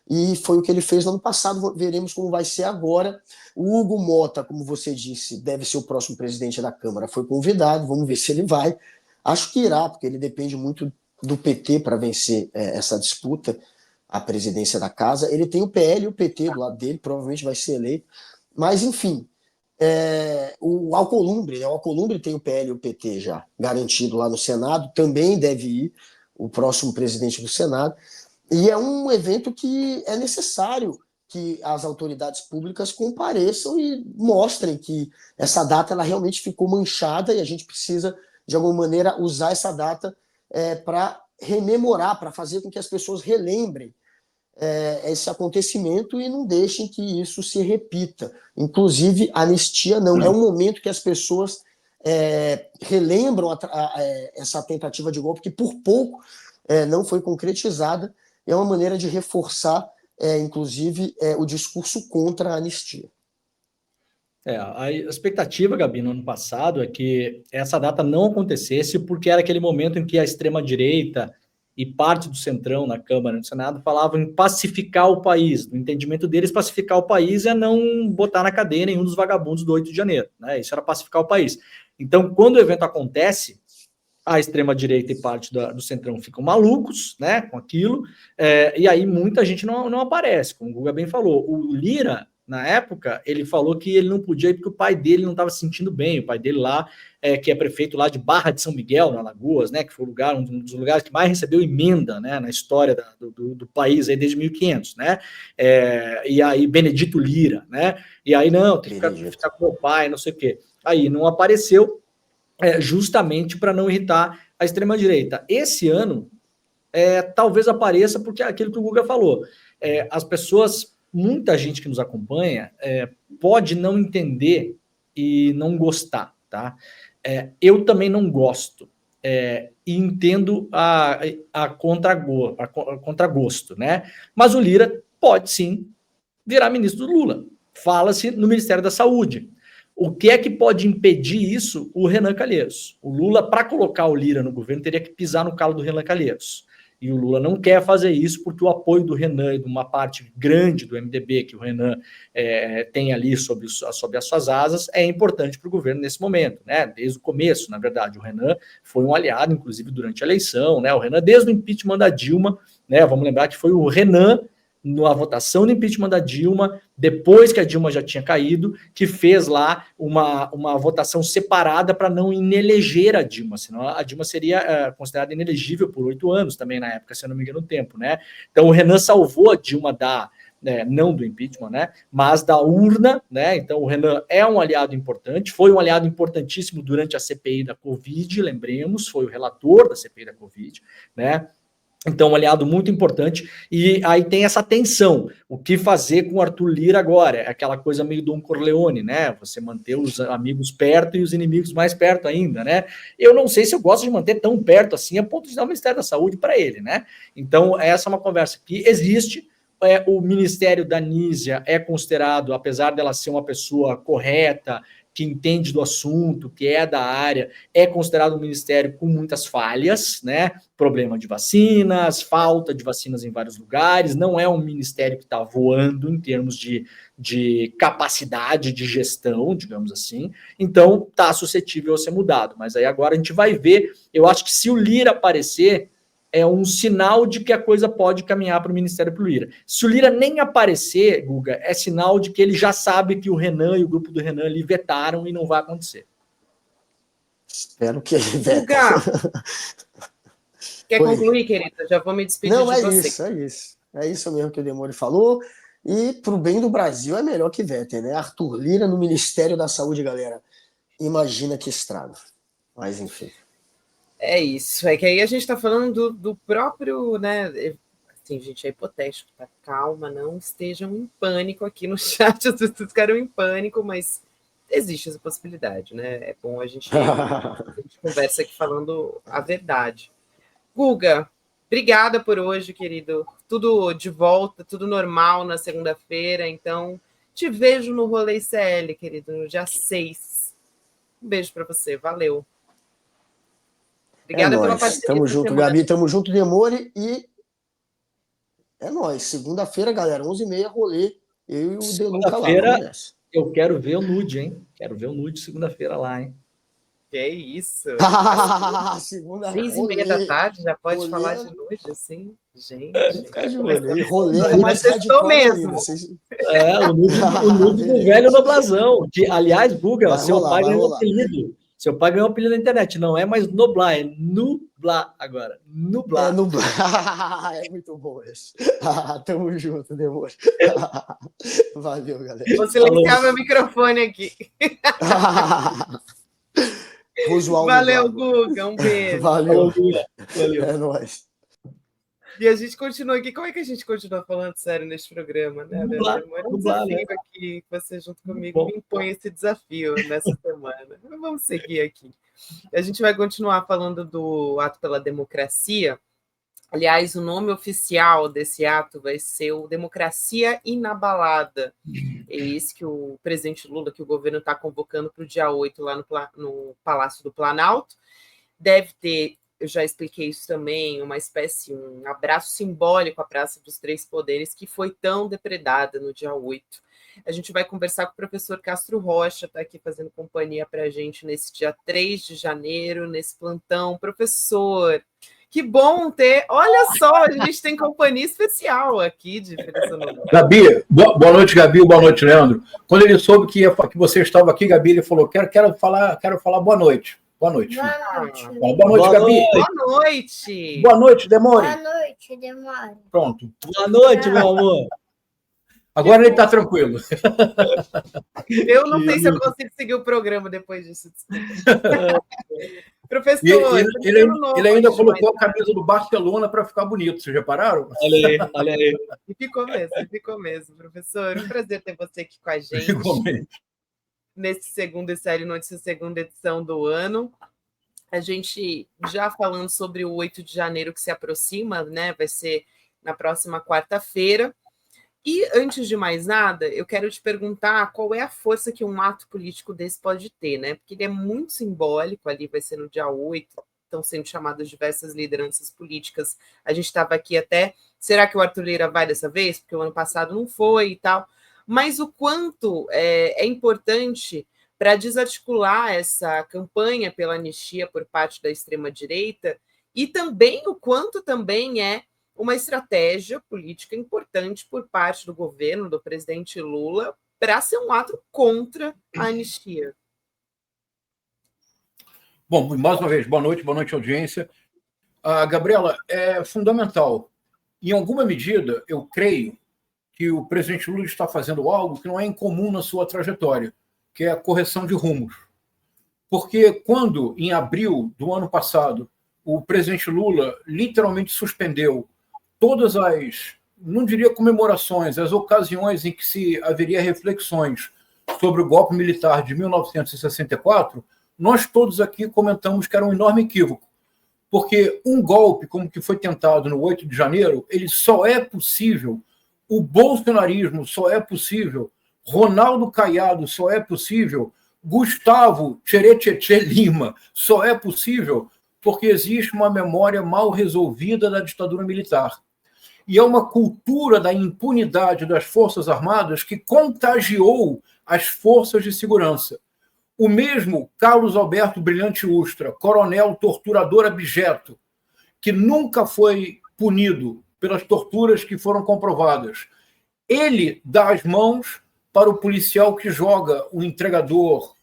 E foi o que ele fez no ano passado, veremos como vai ser agora. O Hugo Mota, como você disse, deve ser o próximo presidente da Câmara, foi convidado, vamos ver se ele vai. Acho que irá, porque ele depende muito do PT para vencer essa disputa, a presidência da casa. Ele tem o PL e o PT do lado dele, provavelmente vai ser eleito. Mas, enfim, o Alcolumbre, né? O Alcolumbre tem o PL e o PT já garantido lá no Senado, também deve ir o próximo presidente do Senado. E é um evento que é necessário que as autoridades públicas compareçam e mostrem que essa data ela realmente ficou manchada e a gente precisa, de alguma maneira, usar essa data para rememorar, para fazer com que as pessoas relembrem esse acontecimento e não deixem que isso se repita. Inclusive, anistia não. É um momento que as pessoas relembram essa tentativa de golpe que, por pouco, não foi concretizada. É uma maneira de reforçar, inclusive, o discurso contra a anistia. A expectativa, Gabi, no ano passado é que essa data não acontecesse porque era aquele momento em que a extrema-direita e parte do centrão na Câmara e no Senado falavam em pacificar o país. No entendimento deles, pacificar o país é não botar na cadeia nenhum dos vagabundos do 8 de janeiro. Né? Isso era pacificar o país. Então, quando o evento acontece, a extrema-direita e parte do centrão ficam malucos, né, com aquilo, e aí muita gente não aparece, como o Guga bem falou. O Lira, na época, ele falou que ele não podia ir porque o pai dele não estava se sentindo bem, o pai dele lá, que é prefeito lá de Barra de São Miguel, na Alagoas, né, que foi um dos lugares que mais recebeu emenda, né, na história do país aí desde 1500, né, e aí Benedito Lira, né, e aí não, tem que ficar com o pai, não sei o quê. Aí não apareceu, justamente para não irritar a extrema-direita. Esse ano, talvez apareça porque é aquilo que o Guga falou. As pessoas, muita gente que nos acompanha, pode não entender e não gostar, tá? Eu também não gosto. E entendo a contragosto, né? Mas o Lira pode sim virar ministro do Lula. Fala-se no Ministério da Saúde. O que é que pode impedir isso? O Renan Calheiros. O Lula, para colocar o Lira no governo, teria que pisar no calo do Renan Calheiros. E o Lula não quer fazer isso porque o apoio do Renan e de uma parte grande do MDB que o Renan tem ali sob as suas asas é importante para o governo nesse momento, né? Desde o começo, na verdade. O Renan foi um aliado, inclusive, durante a eleição, né? O Renan, desde o impeachment da Dilma, né? Vamos lembrar que foi o Renan, na votação do impeachment da Dilma, depois que a Dilma já tinha caído, que fez lá uma votação separada para não ineleger a Dilma, senão a Dilma seria considerada inelegível por 8 anos também na época, se eu não me engano, no tempo, né? Então o Renan salvou a Dilma não do impeachment, né? Mas da urna, né? Então o Renan é um aliado importante, foi um aliado importantíssimo durante a CPI da Covid, lembremos, foi o relator da CPI da Covid, né? Então, um aliado muito importante, e aí tem essa tensão, o que fazer com o Arthur Lira agora, é aquela coisa meio Dom Corleone, né, você manter os amigos perto e os inimigos mais perto ainda, né, eu não sei se eu gosto de manter tão perto assim, a ponto de dar o Ministério da Saúde para ele, né, então essa é uma conversa que existe. O Ministério da Nízia é considerado, apesar dela ser uma pessoa correta, que entende do assunto, que é da área, é considerado um ministério com muitas falhas, né? Problema de vacinas, falta de vacinas em vários lugares, não é um ministério que está voando em termos de capacidade de gestão, digamos assim, então está suscetível a ser mudado. Mas aí agora a gente vai ver, eu acho que se o Lira aparecer, é um sinal de que a coisa pode caminhar para o Ministério para o Lira. Se o Lira nem aparecer, Guga, é sinal de que ele já sabe que o Renan e o grupo do Renan ali vetaram e não vai acontecer. Espero que ele vete. Guga, quer concluir, querida? Já vou me despedir de você. É isso mesmo que o Demore falou. E para o bem do Brasil é melhor que vetem, né? Arthur Lira no Ministério da Saúde, galera. Imagina que estrago. Mas enfim. É isso, é que aí a gente está falando do próprio, né? Assim, gente, é hipotético, tá? Calma, não estejam em pânico aqui no chat, as pessoas ficaram em pânico, mas existe essa possibilidade, né? É bom a gente conversa aqui falando a verdade. Guga, Obrigada por hoje, querido. Tudo de volta, tudo normal na segunda-feira. Então, te vejo no Rolê ICL, querido, no dia 6. Um beijo para você. Valeu. Obrigada pela parceria. Tamo junto, Gabi. Tamo junto, Demore. E é nóis. Segunda-feira, galera, 11h30, rolê. Eu e o Deluca lá. Eu quero ver o nude, hein? Quero ver o nude segunda-feira lá, hein? Que isso? Segunda 6h30 da tarde, já pode rolê. Falar de nude, assim? Gente. Rolê é mais radical mesmo. O nude do velho no blasão. Que, aliás, Guga, seu pai ganhou um apelido. Seu pai ganhou um apelido na internet. Não é mais Noblar, é Nublar agora. Nublar. É Nublar. É muito bom esse. Tamo junto, Demônio. Valeu, galera. Vou silenciar meu microfone aqui. Valeu, Guga. Um beijo. Valeu, Guga. Valeu. É nóis. E a gente continua aqui. Como é que a gente continua falando sério neste programa, né? É um desafio aqui que você, junto comigo, me impõe esse desafio nessa semana. Vamos seguir aqui. A gente vai continuar falando do Ato pela Democracia. Aliás, o nome oficial desse ato vai ser o Democracia Inabalada. É esse que o presidente Lula, que o governo está convocando para o dia 8, lá no Palácio do Planalto. Deve ter, eu já expliquei isso também, uma espécie, um abraço simbólico à Praça dos Três Poderes, que foi tão depredada no dia 8. A gente vai conversar com o professor Castro Rocha, está aqui fazendo companhia para a gente nesse dia 3 de janeiro, nesse plantão. Professor, que bom ter... Olha só, a gente tem companhia especial aqui de Gabi, boa noite, Gabi, boa noite, Leandro. Quando ele soube que você estava aqui, Gabi, ele falou, quero falar boa noite. Boa noite. Boa noite, Gabi. Boa noite. Boa noite, Demore. Boa noite, Demore. Pronto. Boa noite, meu amor. Agora ele está tranquilo. Eu não sei se eu consigo seguir o programa depois disso. Professor, ele ainda colocou a camisa do Barcelona para ficar bonito, vocês repararam? Olha aí. E ficou mesmo, professor. Um prazer ter você aqui com a gente. Nesse segundo série, nessa segunda edição do ano. A gente já falando sobre o 8 de janeiro que se aproxima, né? Vai ser na próxima quarta-feira. E, antes de mais nada, eu quero te perguntar qual é a força que um ato político desse pode ter, né? Porque ele é muito simbólico, ali vai ser no dia 8, estão sendo chamadas diversas lideranças políticas. A gente estava aqui até, será que o Arthur Lira vai dessa vez? Porque o ano passado não foi e tal. Mas o quanto é importante para desarticular essa campanha pela anistia por parte da extrema-direita e também o quanto também é uma estratégia política importante por parte do governo, do presidente Lula, para ser um ato contra a anistia. Bom, mais uma vez, boa noite, audiência. Gabriela, é fundamental. Em alguma medida, eu creio que o presidente Lula está fazendo algo que não é incomum na sua trajetória, que é a correção de rumos. Porque quando, em abril do ano passado, o presidente Lula literalmente suspendeu todas as, não diria comemorações, as ocasiões em que se haveria reflexões sobre o golpe militar de 1964, nós todos aqui comentamos que era um enorme equívoco, porque um golpe como que foi tentado no 8 de janeiro, ele só é possível, o bolsonarismo só é possível, Ronaldo Caiado só é possível, Gustavo Tcheretchê Lima só é possível porque existe uma memória mal resolvida da ditadura militar. E é uma cultura da impunidade das Forças Armadas que contagiou as forças de segurança. O mesmo Carlos Alberto Brilhante Ustra, coronel torturador abjeto, que nunca foi punido pelas torturas que foram comprovadas, ele dá as mãos para o policial que joga o entregador,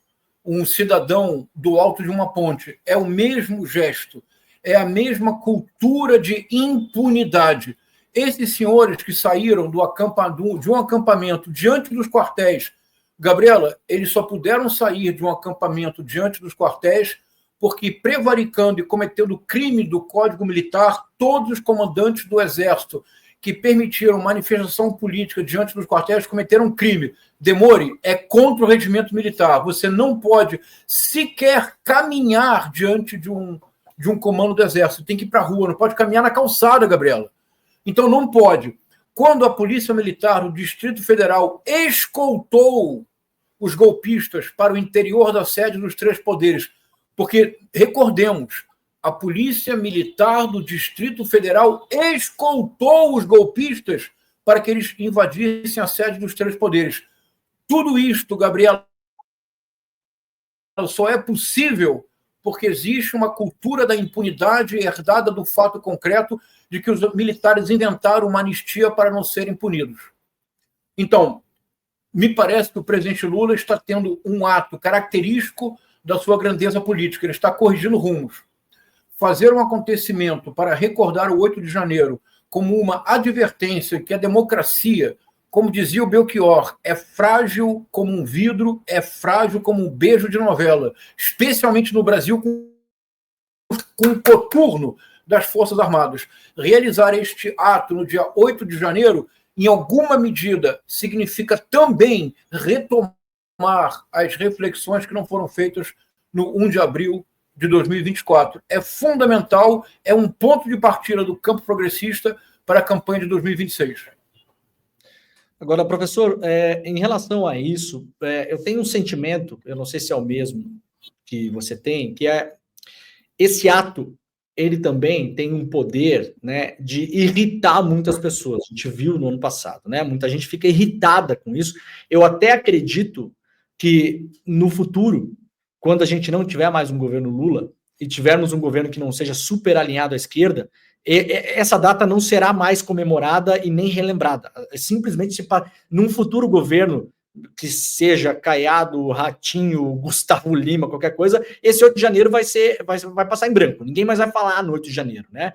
um cidadão do alto de uma ponte. É o mesmo gesto, é a mesma cultura de impunidade. Esses senhores que saíram de um acampamento diante dos quartéis, Gabriela, eles só puderam sair de um acampamento diante dos quartéis porque, prevaricando e cometendo crime do Código Militar, todos os comandantes do Exército que permitiram manifestação política diante dos quartéis cometeram crime. Demore, é contra o regimento militar. Você não pode sequer caminhar diante de um de um comando do Exército, tem que ir para a rua, não pode caminhar na calçada, Gabriela. Então não pode. Quando a Polícia Militar do Distrito Federal escoltou os golpistas para o interior da sede dos Três Poderes, porque, recordemos, a Polícia Militar do Distrito Federal escoltou os golpistas para que eles invadissem a sede dos Três Poderes. Tudo isto, Gabriela, só é possível porque existe uma cultura da impunidade herdada do fato concreto de que os militares inventaram uma anistia para não serem punidos. Então, me parece que o presidente Lula está tendo um ato característico da sua grandeza política. Ele está corrigindo rumos. Fazer um acontecimento para recordar o 8 de janeiro como uma advertência que a democracia, como dizia o Belchior, é frágil como um vidro, é frágil como um beijo de novela, especialmente no Brasil com o coturno das Forças Armadas. Realizar este ato no dia 8 de janeiro, em alguma medida, significa também retomar as reflexões que não foram feitas no 1 de abril de 2024. É fundamental, é um ponto de partida do campo progressista para a campanha de 2026. Agora, professor, em relação a isso, eu tenho um sentimento, eu não sei se é o mesmo que você tem, que é esse ato, ele também tem um poder, né, de irritar muitas pessoas. A gente viu no ano passado, né? Muita gente fica irritada com isso. Eu até acredito que no futuro, quando a gente não tiver mais um governo Lula e tivermos um governo que não seja super alinhado à esquerda, essa data não será mais comemorada e nem relembrada. Simplesmente, num futuro governo que seja Caiado, Ratinho, Gustavo Lima, qualquer coisa, esse 8 de janeiro vai passar em branco. Ninguém mais vai falar no 8 de janeiro, né?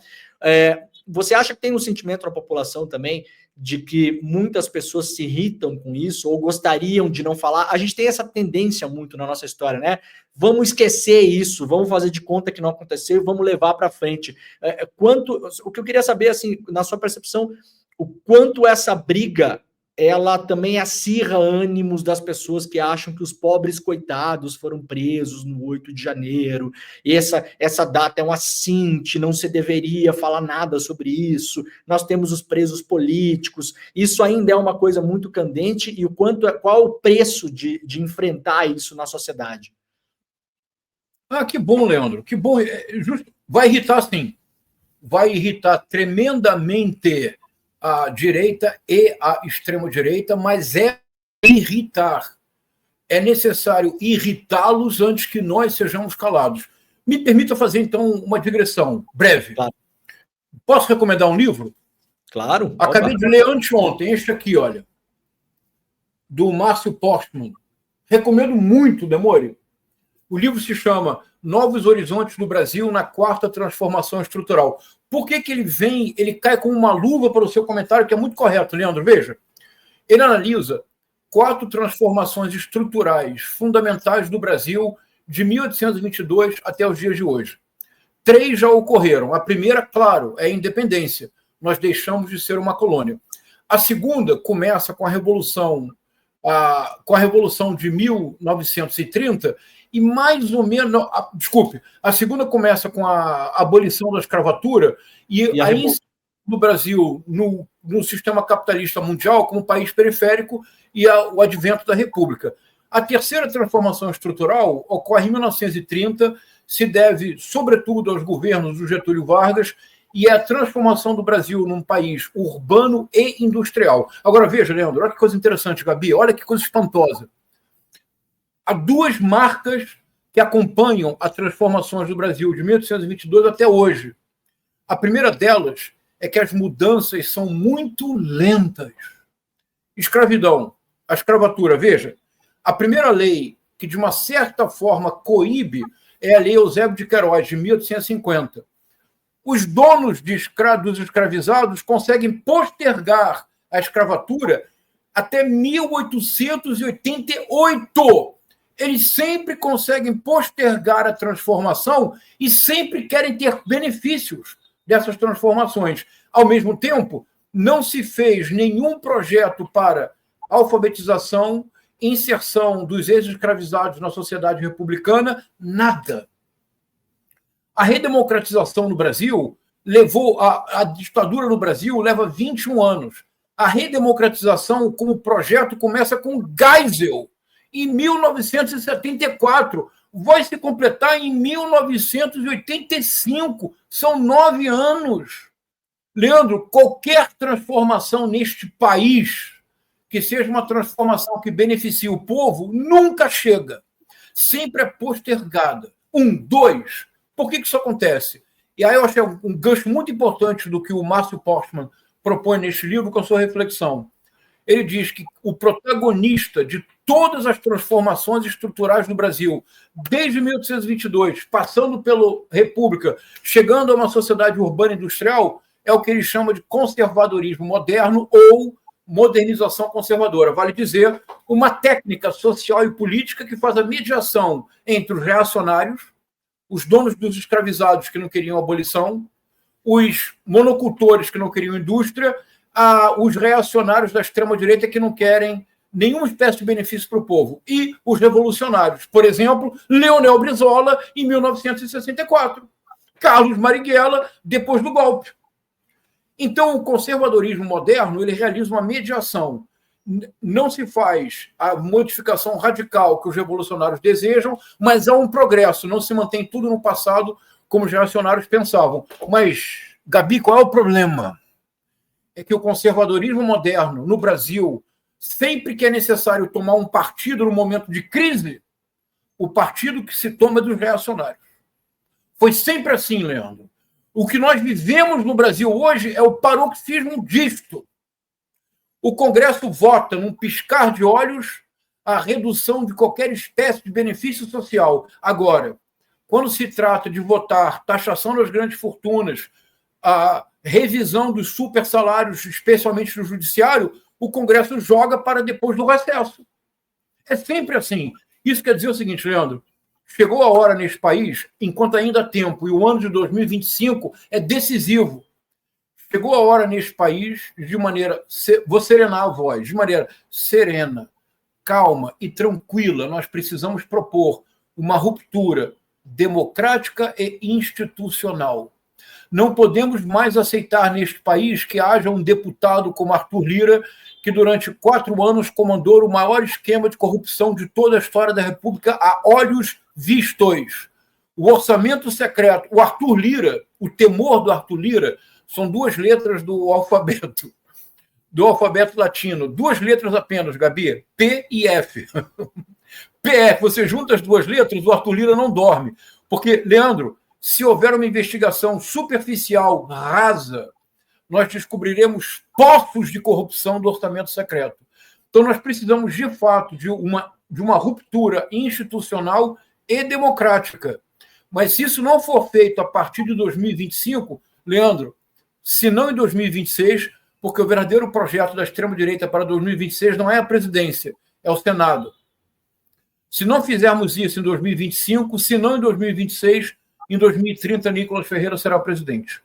Você acha que tem um sentimento na população também de que muitas pessoas se irritam com isso ou gostariam de não falar? A gente tem essa tendência muito na nossa história, né? Vamos esquecer isso, vamos fazer de conta que não aconteceu e vamos levar para frente. O que eu queria saber, assim, na sua percepção, o quanto essa briga ela também acirra ânimos das pessoas que acham que os pobres coitados foram presos no 8 de janeiro, e essa data é um assinte, não se deveria falar nada sobre isso, nós temos os presos políticos, isso ainda é uma coisa muito candente, e qual o preço de enfrentar isso na sociedade? Que bom, Leandro, que bom. Vai irritar, sim. Vai irritar tremendamente a direita e a extrema-direita, mas é irritar. É necessário irritá-los antes que nós sejamos calados. Me permita fazer, então, uma digressão breve. Claro. Posso recomendar um livro? Claro. Acabei de ler anteontem, este aqui, olha, do Márcio Postman. Recomendo muito, Demore. O livro se chama Novos Horizontes no Brasil na Quarta Transformação Estrutural. Por que ele cai com uma luva para o seu comentário, que é muito correto, Leandro? Veja, ele analisa 4 transformações estruturais fundamentais do Brasil de 1822 até os dias de hoje. 3 já ocorreram. A primeira, claro, é a independência. Nós deixamos de ser uma colônia. A segunda começa com a Revolução de 1930 e mais ou menos... a segunda começa com a abolição da escravatura e aí no Brasil, no sistema capitalista mundial, como país periférico e o advento da República. A terceira transformação estrutural ocorre em 1930, se deve, sobretudo, aos governos do Getúlio Vargas e a transformação do Brasil num país urbano e industrial. Agora, veja, Leandro, olha que coisa interessante, Gabi, olha que coisa espantosa. Há 2 marcas que acompanham as transformações do Brasil de 1822 até hoje. A primeira delas é que as mudanças são muito lentas. Escravidão, a escravatura, veja, a primeira lei que, de uma certa forma, coíbe é a Lei Eusébio de Queiroz, de 1850. Os donos dos escravizados conseguem postergar a escravatura até 1888. Eles sempre conseguem postergar a transformação e sempre querem ter benefícios dessas transformações. Ao mesmo tempo, não se fez nenhum projeto para alfabetização, inserção dos ex-escravizados na sociedade republicana, nada. A redemocratização no Brasil levou, a ditadura no Brasil leva 21 anos. A redemocratização como projeto começa com Geisel, em 1974. Vai se completar em 1985. São 9 anos. Leandro, qualquer transformação neste país, que seja uma transformação que beneficie o povo, nunca chega. Sempre é postergada. 1, 2. Por que isso acontece? E aí eu achei um gancho muito importante do que o Márcio Postman propõe neste livro com a sua reflexão. Ele diz que o protagonista de todas as transformações estruturais no Brasil, desde 1822, passando pela República, chegando a uma sociedade urbana industrial, é o que ele chama de conservadorismo moderno ou modernização conservadora. Vale dizer, uma técnica social e política que faz a mediação entre os reacionários, os donos dos escravizados que não queriam abolição, os monocultores que não queriam indústria, os reacionários da extrema-direita que não querem nenhuma espécie de benefício para o povo, e os revolucionários. Por exemplo, Leonel Brizola, em 1964. Carlos Marighella, depois do golpe. Então, o conservadorismo moderno ele realiza uma mediação. Não se faz a modificação radical que os revolucionários desejam, mas há um progresso, não se mantém tudo no passado como os reacionários pensavam. Mas, Gabi, qual é o problema? É que o conservadorismo moderno no Brasil, sempre que é necessário tomar um partido no momento de crise, o partido que se toma é dos reacionários. Foi sempre assim, Leandro. O que nós vivemos no Brasil hoje é o paroxismo disto. O Congresso vota, num piscar de olhos, a redução de qualquer espécie de benefício social. Agora, quando se trata de votar taxação das grandes fortunas, a revisão dos super salários, especialmente no judiciário, o Congresso joga para depois do recesso. É sempre assim. Isso quer dizer o seguinte, Leandro, chegou a hora nesse país, enquanto ainda há tempo, e o ano de 2025 é decisivo, chegou a hora nesse país, de maneira, vou serenar a voz, de maneira serena, calma e tranquila, nós precisamos propor uma ruptura democrática e institucional. Não podemos mais aceitar neste país que haja um deputado como Arthur Lira, que durante 4 anos comandou o maior esquema de corrupção de toda a história da República a olhos vistos. O orçamento secreto, o Arthur Lira, o temor do Arthur Lira, são 2 letras do alfabeto latino, 2 letras apenas, Gabi, P e F. PF, você junta as 2 letras, o Arthur Lira não dorme. Porque, Leandro, se houver uma investigação superficial, rasa, nós descobriremos poços de corrupção do orçamento secreto. Então, nós precisamos, de fato, de uma ruptura institucional e democrática. Mas se isso não for feito a partir de 2025, Leandro, se não em 2026, porque o verdadeiro projeto da extrema-direita para 2026 não é a presidência, é o Senado. Se não fizermos isso em 2025, se não em 2026, em 2030, Nicolas Ferreira será presidente.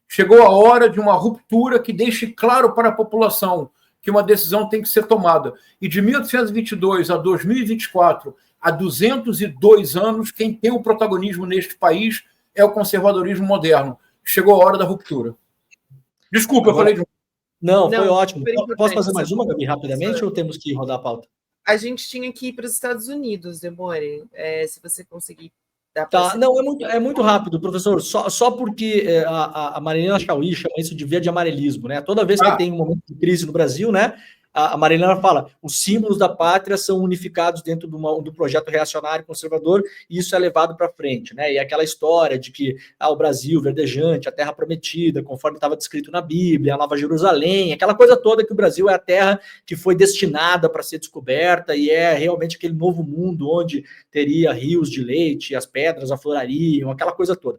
Chegou a hora de uma ruptura que deixe claro para a população que uma decisão tem que ser tomada. E de 1822 a 2024, há 202 anos, quem tem o protagonismo neste país é o conservadorismo moderno. Chegou a hora da ruptura. Desculpa, eu falei de... Não, foi ótimo. Posso fazer mais uma, Gabi, rapidamente, ou temos que rodar a pauta? A gente tinha que ir para os Estados Unidos, Demore, se você conseguir. Tá, não, é muito rápido, professor, só porque a Marilena Chauí chama isso de verde amarelismo, né? Toda vez que tem um momento de crise no Brasil, né? A Marilena fala, os símbolos da pátria são unificados dentro do projeto reacionário conservador e isso é levado para frente, né? E aquela história de que o Brasil verdejante, a terra prometida, conforme estava descrito na Bíblia, a Nova Jerusalém, aquela coisa toda que o Brasil é a terra que foi destinada para ser descoberta e é realmente aquele novo mundo onde teria rios de leite, as pedras aflorariam, aquela coisa toda.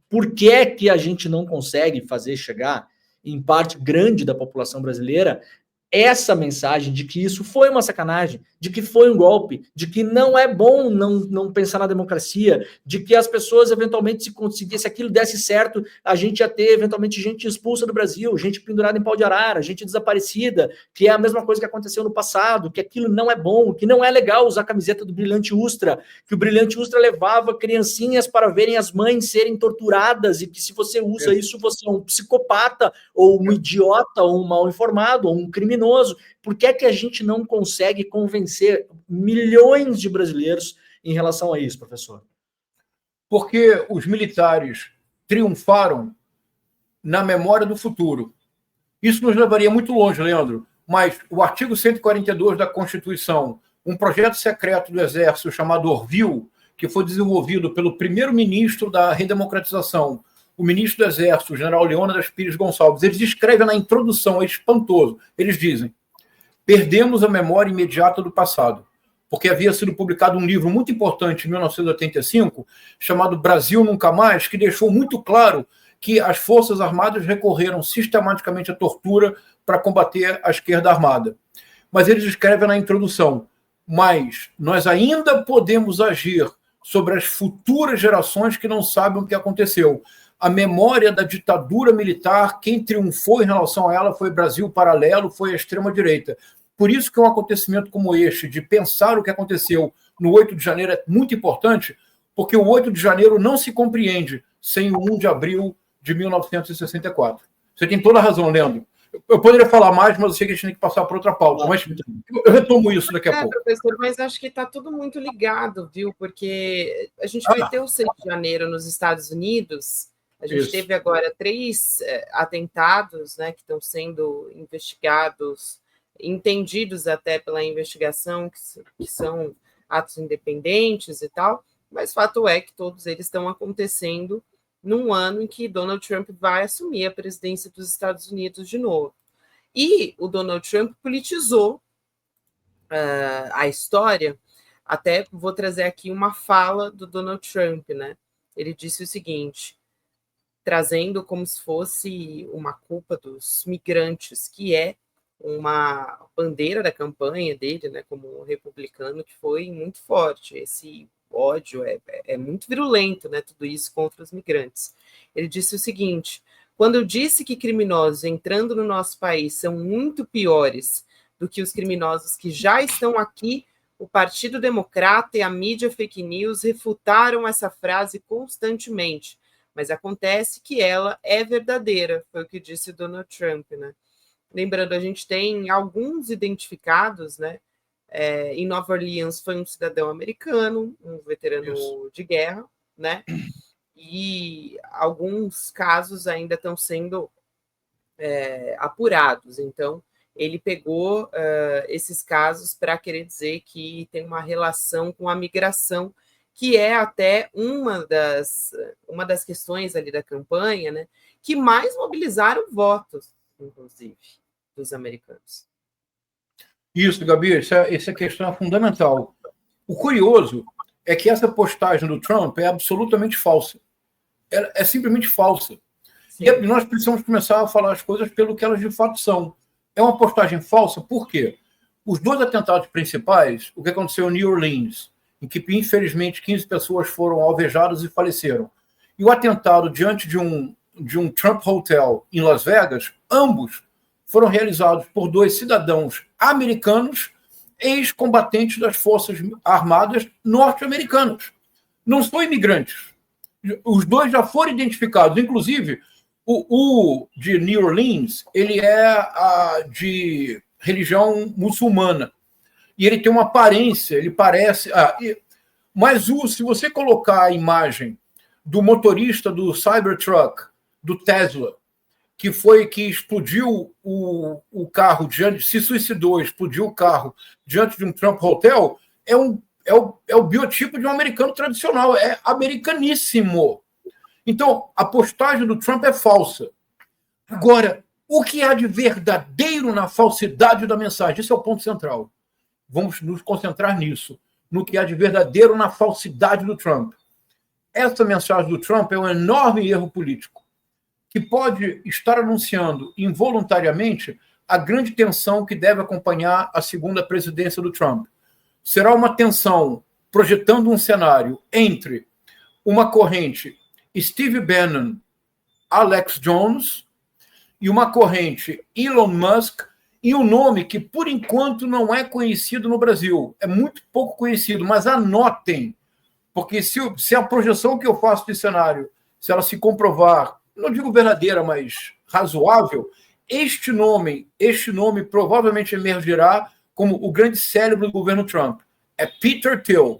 Por que a gente não consegue fazer chegar em parte grande da população brasileira, essa mensagem de que isso foi uma sacanagem, de que foi um golpe, de que não é bom não pensar na democracia, de que as pessoas eventualmente, se aquilo desse certo, a gente ia ter eventualmente gente expulsa do Brasil, gente pendurada em pau de arara, gente desaparecida, que é a mesma coisa que aconteceu no passado, que aquilo não é bom, que não é legal usar a camiseta do Brilhante Ustra, que o Brilhante Ustra levava criancinhas para verem as mães serem torturadas, e que se você usa isso, você é um psicopata, ou um idiota, ou um mal informado, ou um criminoso. Por que é que a gente não consegue convencer milhões de brasileiros em relação a isso, professor? Porque os militares triunfaram na memória do futuro. Isso nos levaria muito longe, Leandro, mas o artigo 142 da Constituição, um projeto secreto do Exército chamado Orville, que foi desenvolvido pelo primeiro-ministro da redemocratização, o ministro do Exército, o general Leônidas Pires Gonçalves, eles escrevem na introdução, é espantoso, eles dizem: perdemos a memória imediata do passado, porque havia sido publicado um livro muito importante em 1985, chamado Brasil Nunca Mais, que deixou muito claro que as Forças Armadas recorreram sistematicamente à tortura para combater a esquerda armada. Mas eles escrevem na introdução: mas nós ainda podemos agir sobre as futuras gerações que não sabem o que aconteceu. A memória da ditadura militar, quem triunfou em relação a ela foi o Brasil Paralelo, foi a extrema-direita. Por isso que um acontecimento como este, de pensar o que aconteceu no 8 de janeiro, é muito importante, porque o 8 de janeiro não se compreende sem o 1 de abril de 1964. Você tem toda a razão, Leandro. Eu poderia falar mais, mas eu sei que a gente tem que passar para outra pauta. Mas eu retomo isso daqui a pouco. Professor, mas acho que está tudo muito ligado, viu? Porque a gente vai ter o 6 de janeiro nos Estados Unidos. A gente teve agora 3 atentados, né, que estão sendo investigados, entendidos até pela investigação, que são atos independentes e tal, mas fato é que todos eles estão acontecendo num ano em que Donald Trump vai assumir a presidência dos Estados Unidos de novo. E o Donald Trump politizou a história. Até vou trazer aqui uma fala do Donald Trump, né? Ele disse o seguinte, trazendo como se fosse uma culpa dos migrantes, que é uma bandeira da campanha dele, né, como republicano, que foi muito forte. Esse ódio é muito virulento, né, tudo isso contra os migrantes. Ele disse o seguinte: quando eu disse que criminosos entrando no nosso país são muito piores do que os criminosos que já estão aqui, o Partido Democrata e a mídia fake news refutaram essa frase constantemente, mas acontece que ela é verdadeira, foi o que disse Donald Trump, né? Lembrando, a gente tem alguns identificados, né? Em Nova Orleans foi um cidadão americano, um veterano de guerra, né? E alguns casos ainda estão sendo apurados. Então, ele pegou esses casos para querer dizer que tem uma relação com a migração, que é até uma das questões ali da campanha, né, que mais mobilizaram votos, inclusive, dos americanos. Isso, Gabi, essa questão é fundamental. O curioso é que essa postagem do Trump é absolutamente falsa. É simplesmente falsa. Sim. E nós precisamos começar a falar as coisas pelo que elas de fato são. É uma postagem falsa, por quê? Os 2 atentados principais, o que aconteceu em New Orleans, em que, infelizmente, 15 pessoas foram alvejadas e faleceram, e o atentado diante de um Trump Hotel em Las Vegas, ambos foram realizados por 2 cidadãos americanos, ex-combatentes das Forças Armadas norte-americanas. Não são imigrantes. Os 2 já foram identificados. Inclusive, o de New Orleans, ele é de religião muçulmana. E ele tem uma aparência, ele parece... Mas se você colocar a imagem do motorista do Cybertruck, do Tesla, que explodiu o carro se suicidou, explodiu o carro diante de um Trump Hotel, é o biotipo de um americano tradicional, é americaníssimo. Então, a postagem do Trump é falsa. Agora, o que há de verdadeiro na falsidade da mensagem? Esse é o ponto central. Vamos nos concentrar nisso, no que há de verdadeiro na falsidade do Trump. Essa mensagem do Trump é um enorme erro político, que pode estar anunciando involuntariamente a grande tensão que deve acompanhar a segunda presidência do Trump. Será uma tensão projetando um cenário entre uma corrente Steve Bannon, Alex Jones, e uma corrente Elon Musk, e um nome que, por enquanto, não é conhecido no Brasil. É muito pouco conhecido, mas anotem, porque se a projeção que eu faço de cenário, se ela se comprovar, não digo verdadeira, mas razoável, este nome provavelmente emergirá como o grande cérebro do governo Trump. É Peter Thiel.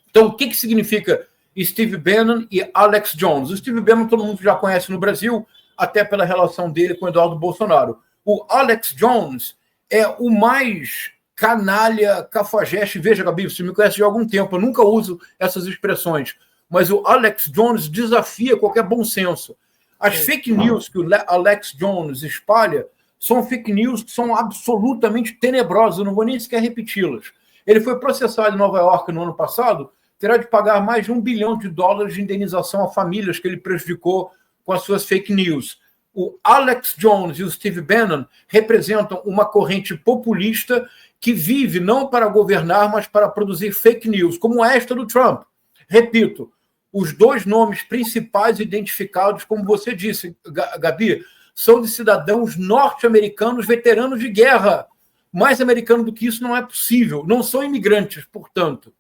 Então, o que significa Steve Bannon e Alex Jones? O Steve Bannon todo mundo já conhece no Brasil, até pela relação dele com Eduardo Bolsonaro. O Alex Jones é o mais canalha, cafajeste. Veja, Gabi, você me conhece de algum tempo, eu nunca uso essas expressões, mas o Alex Jones desafia qualquer bom senso. As fake news que o Alex Jones espalha são fake news que são absolutamente tenebrosas, eu não vou nem sequer repeti-las. Ele foi processado em Nova York no ano passado, terá de pagar mais de $1 bilhão de indenização a famílias que ele prejudicou com as suas fake news. O Alex Jones e o Steve Bannon representam uma corrente populista que vive não para governar, mas para produzir fake news, como esta do Trump. Repito, os dois nomes principais identificados, como você disse, Gabi, são de cidadãos norte-americanos veteranos de guerra. Mais americano do que isso não é possível. Não são imigrantes, portanto.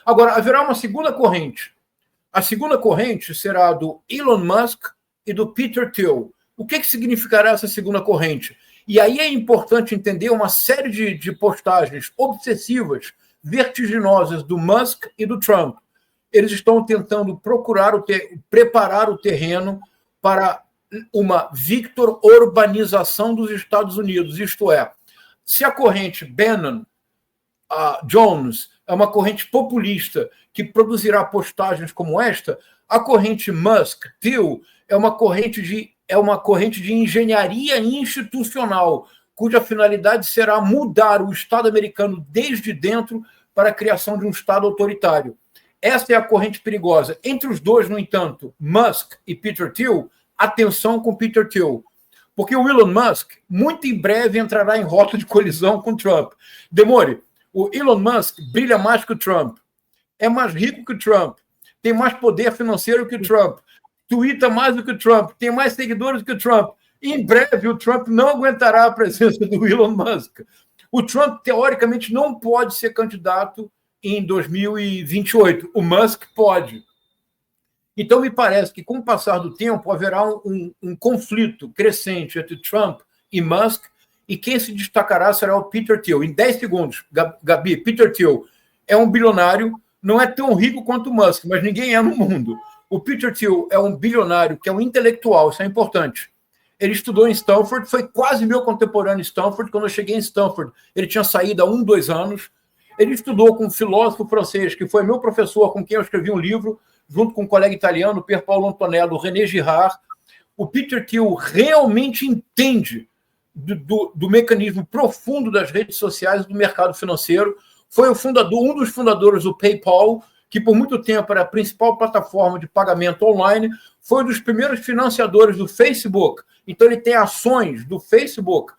Agora, haverá uma segunda corrente. A segunda corrente será do Elon Musk e do Peter Thiel. O que significará essa segunda corrente? E aí é importante entender uma série de postagens obsessivas, vertiginosas do Musk e do Trump. Eles estão tentando preparar o terreno para uma Victor-urbanização dos Estados Unidos. Isto é, se a corrente Bannon, Jones, é uma corrente populista que produzirá postagens como esta, a corrente Musk, Thiel, é uma corrente de engenharia institucional, cuja finalidade será mudar o Estado americano desde dentro para a criação de um Estado autoritário. Essa é a corrente perigosa. Entre os dois, no entanto, Musk e Peter Thiel, atenção com Peter Thiel, porque o Elon Musk, muito em breve, entrará em rota de colisão com Trump. Demore, o Elon Musk brilha mais que o Trump, é mais rico que o Trump, tem mais poder financeiro que o Trump, tuita mais do que o Trump, tem mais seguidores do que o Trump. E, em breve, o Trump não aguentará a presença do Elon Musk. O Trump, teoricamente, não pode ser candidato em 2028. O Musk pode. Então, me parece que, com o passar do tempo, haverá um conflito crescente entre Trump e Musk, e quem se destacará será o Peter Thiel. Em 10 segundos, Gabi, Peter Thiel é um bilionário, não é tão rico quanto o Musk, mas ninguém é no mundo. O Peter Thiel é um bilionário que é um intelectual, isso é importante. Ele estudou em Stanford, foi quase meu contemporâneo em Stanford. Quando eu cheguei em Stanford, ele tinha saído há 2 anos. Ele estudou com um filósofo francês, que foi meu professor, com quem eu escrevi um livro, junto com um colega italiano, Pier Paolo Antonello, René Girard. O Peter Thiel realmente entende do mecanismo profundo das redes sociais e do mercado financeiro. Foi um dos fundadores do PayPal, que por muito tempo era a principal plataforma de pagamento online, foi um dos primeiros financiadores do Facebook. Então, ele tem ações do Facebook.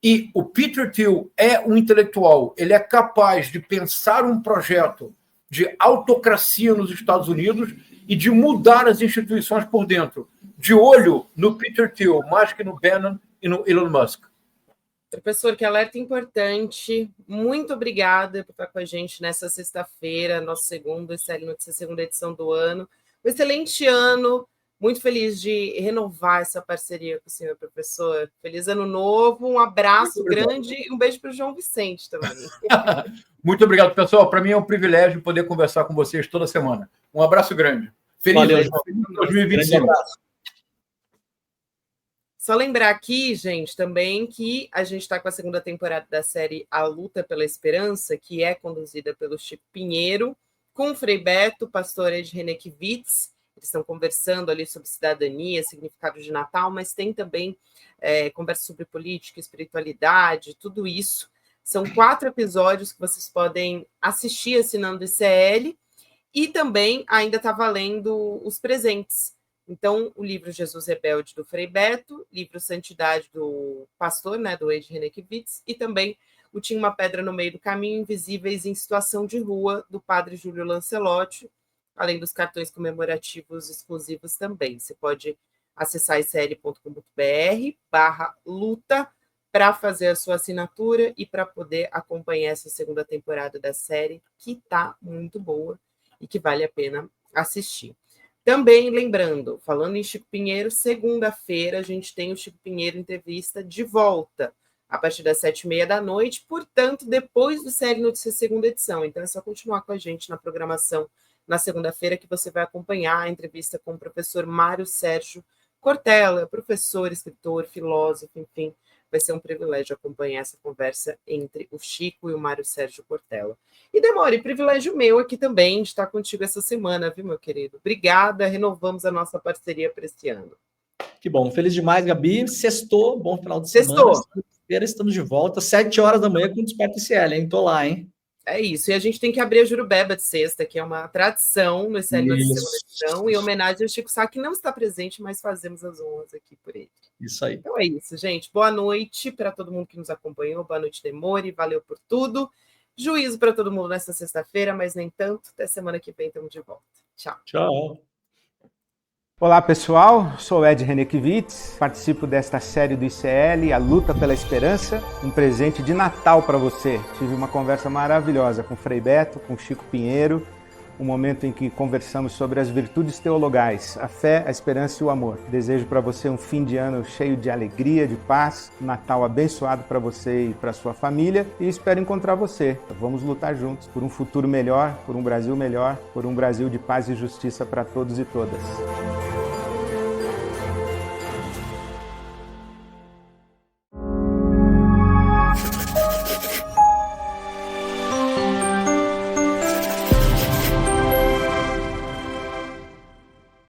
E o Peter Thiel é um intelectual. Ele é capaz de pensar um projeto de autocracia nos Estados Unidos e de mudar as instituições por dentro. De olho no Peter Thiel, mais que no Bannon e no Elon Musk. Professor, que alerta importante. Muito obrigada por estar com a gente nessa sexta-feira, nosso segunda edição do ano. Um excelente ano. Muito feliz de renovar essa parceria com o senhor, professor. Feliz ano novo, um abraço grande e um beijo para o João Vicente também. Muito obrigado, pessoal. Para mim é um privilégio poder conversar com vocês toda semana. Um abraço grande. Feliz 2025. Só lembrar aqui, gente, também que a gente está com a segunda temporada da série A Luta pela Esperança, que é conduzida pelo Chico Pinheiro, com o Frei Beto, pastor Ed Renekiewicz. Eles estão conversando ali sobre cidadania, significado de Natal, mas tem também conversa sobre política, espiritualidade, tudo isso. São 4 episódios que vocês podem assistir assinando o ICL, e também ainda está valendo os presentes. Então, o livro Jesus Rebelde, do Frei Beto, livro Santidade, do pastor, né, do Ed Renekiewicz, e também o Tinha uma Pedra no Meio do Caminho, Invisíveis em Situação de Rua, do padre Júlio Lancelotti, além dos cartões comemorativos exclusivos também. Você pode acessar icl.com.br/luta para fazer a sua assinatura e para poder acompanhar essa segunda temporada da série, que está muito boa e que vale a pena assistir. Também lembrando, falando em Chico Pinheiro, segunda-feira a gente tem o Chico Pinheiro Entrevista de volta, a partir das 7h30 da noite, portanto, depois do Série Notícias segunda edição. Então é só continuar com a gente na programação na segunda-feira que você vai acompanhar a entrevista com o professor Mário Sérgio Cortella, professor, escritor, filósofo, enfim. Vai ser um privilégio acompanhar essa conversa entre o Chico e o Mário Sérgio Cortella. E Demore, privilégio meu aqui também de estar contigo essa semana, viu, meu querido? Obrigada, renovamos a nossa parceria para esse ano. Que bom, feliz demais, Gabi. Sextou, bom final de Sextou. semana. Segunda-feira estamos de volta, 7h da manhã com o Desperta ICL, hein? Tô lá, hein? É isso, e a gente tem que abrir a Jurubeba de sexta, que é uma tradição no Série da segunda edição, em homenagem ao Chico Sá, que não está presente, mas fazemos as honras aqui por ele. Isso aí. Então é isso, gente. Boa noite para todo mundo que nos acompanhou, boa noite, Demore, valeu por tudo. Juízo para todo mundo nessa sexta-feira, mas nem tanto. Até semana que vem, estamos de volta. Tchau. Tchau. Olá pessoal, sou o Ed Renekiewicz, participo desta série do ICL, A Luta pela Esperança, um presente de Natal para você. Tive uma conversa maravilhosa com o Frei Beto, com o Chico Pinheiro, um momento em que conversamos sobre as virtudes teologais, a fé, a esperança e o amor. Desejo para você um fim de ano cheio de alegria, de paz, um Natal abençoado para você e para sua família e espero encontrar você. Vamos lutar juntos por um futuro melhor, por um Brasil melhor, por um Brasil de paz e justiça para todos e todas.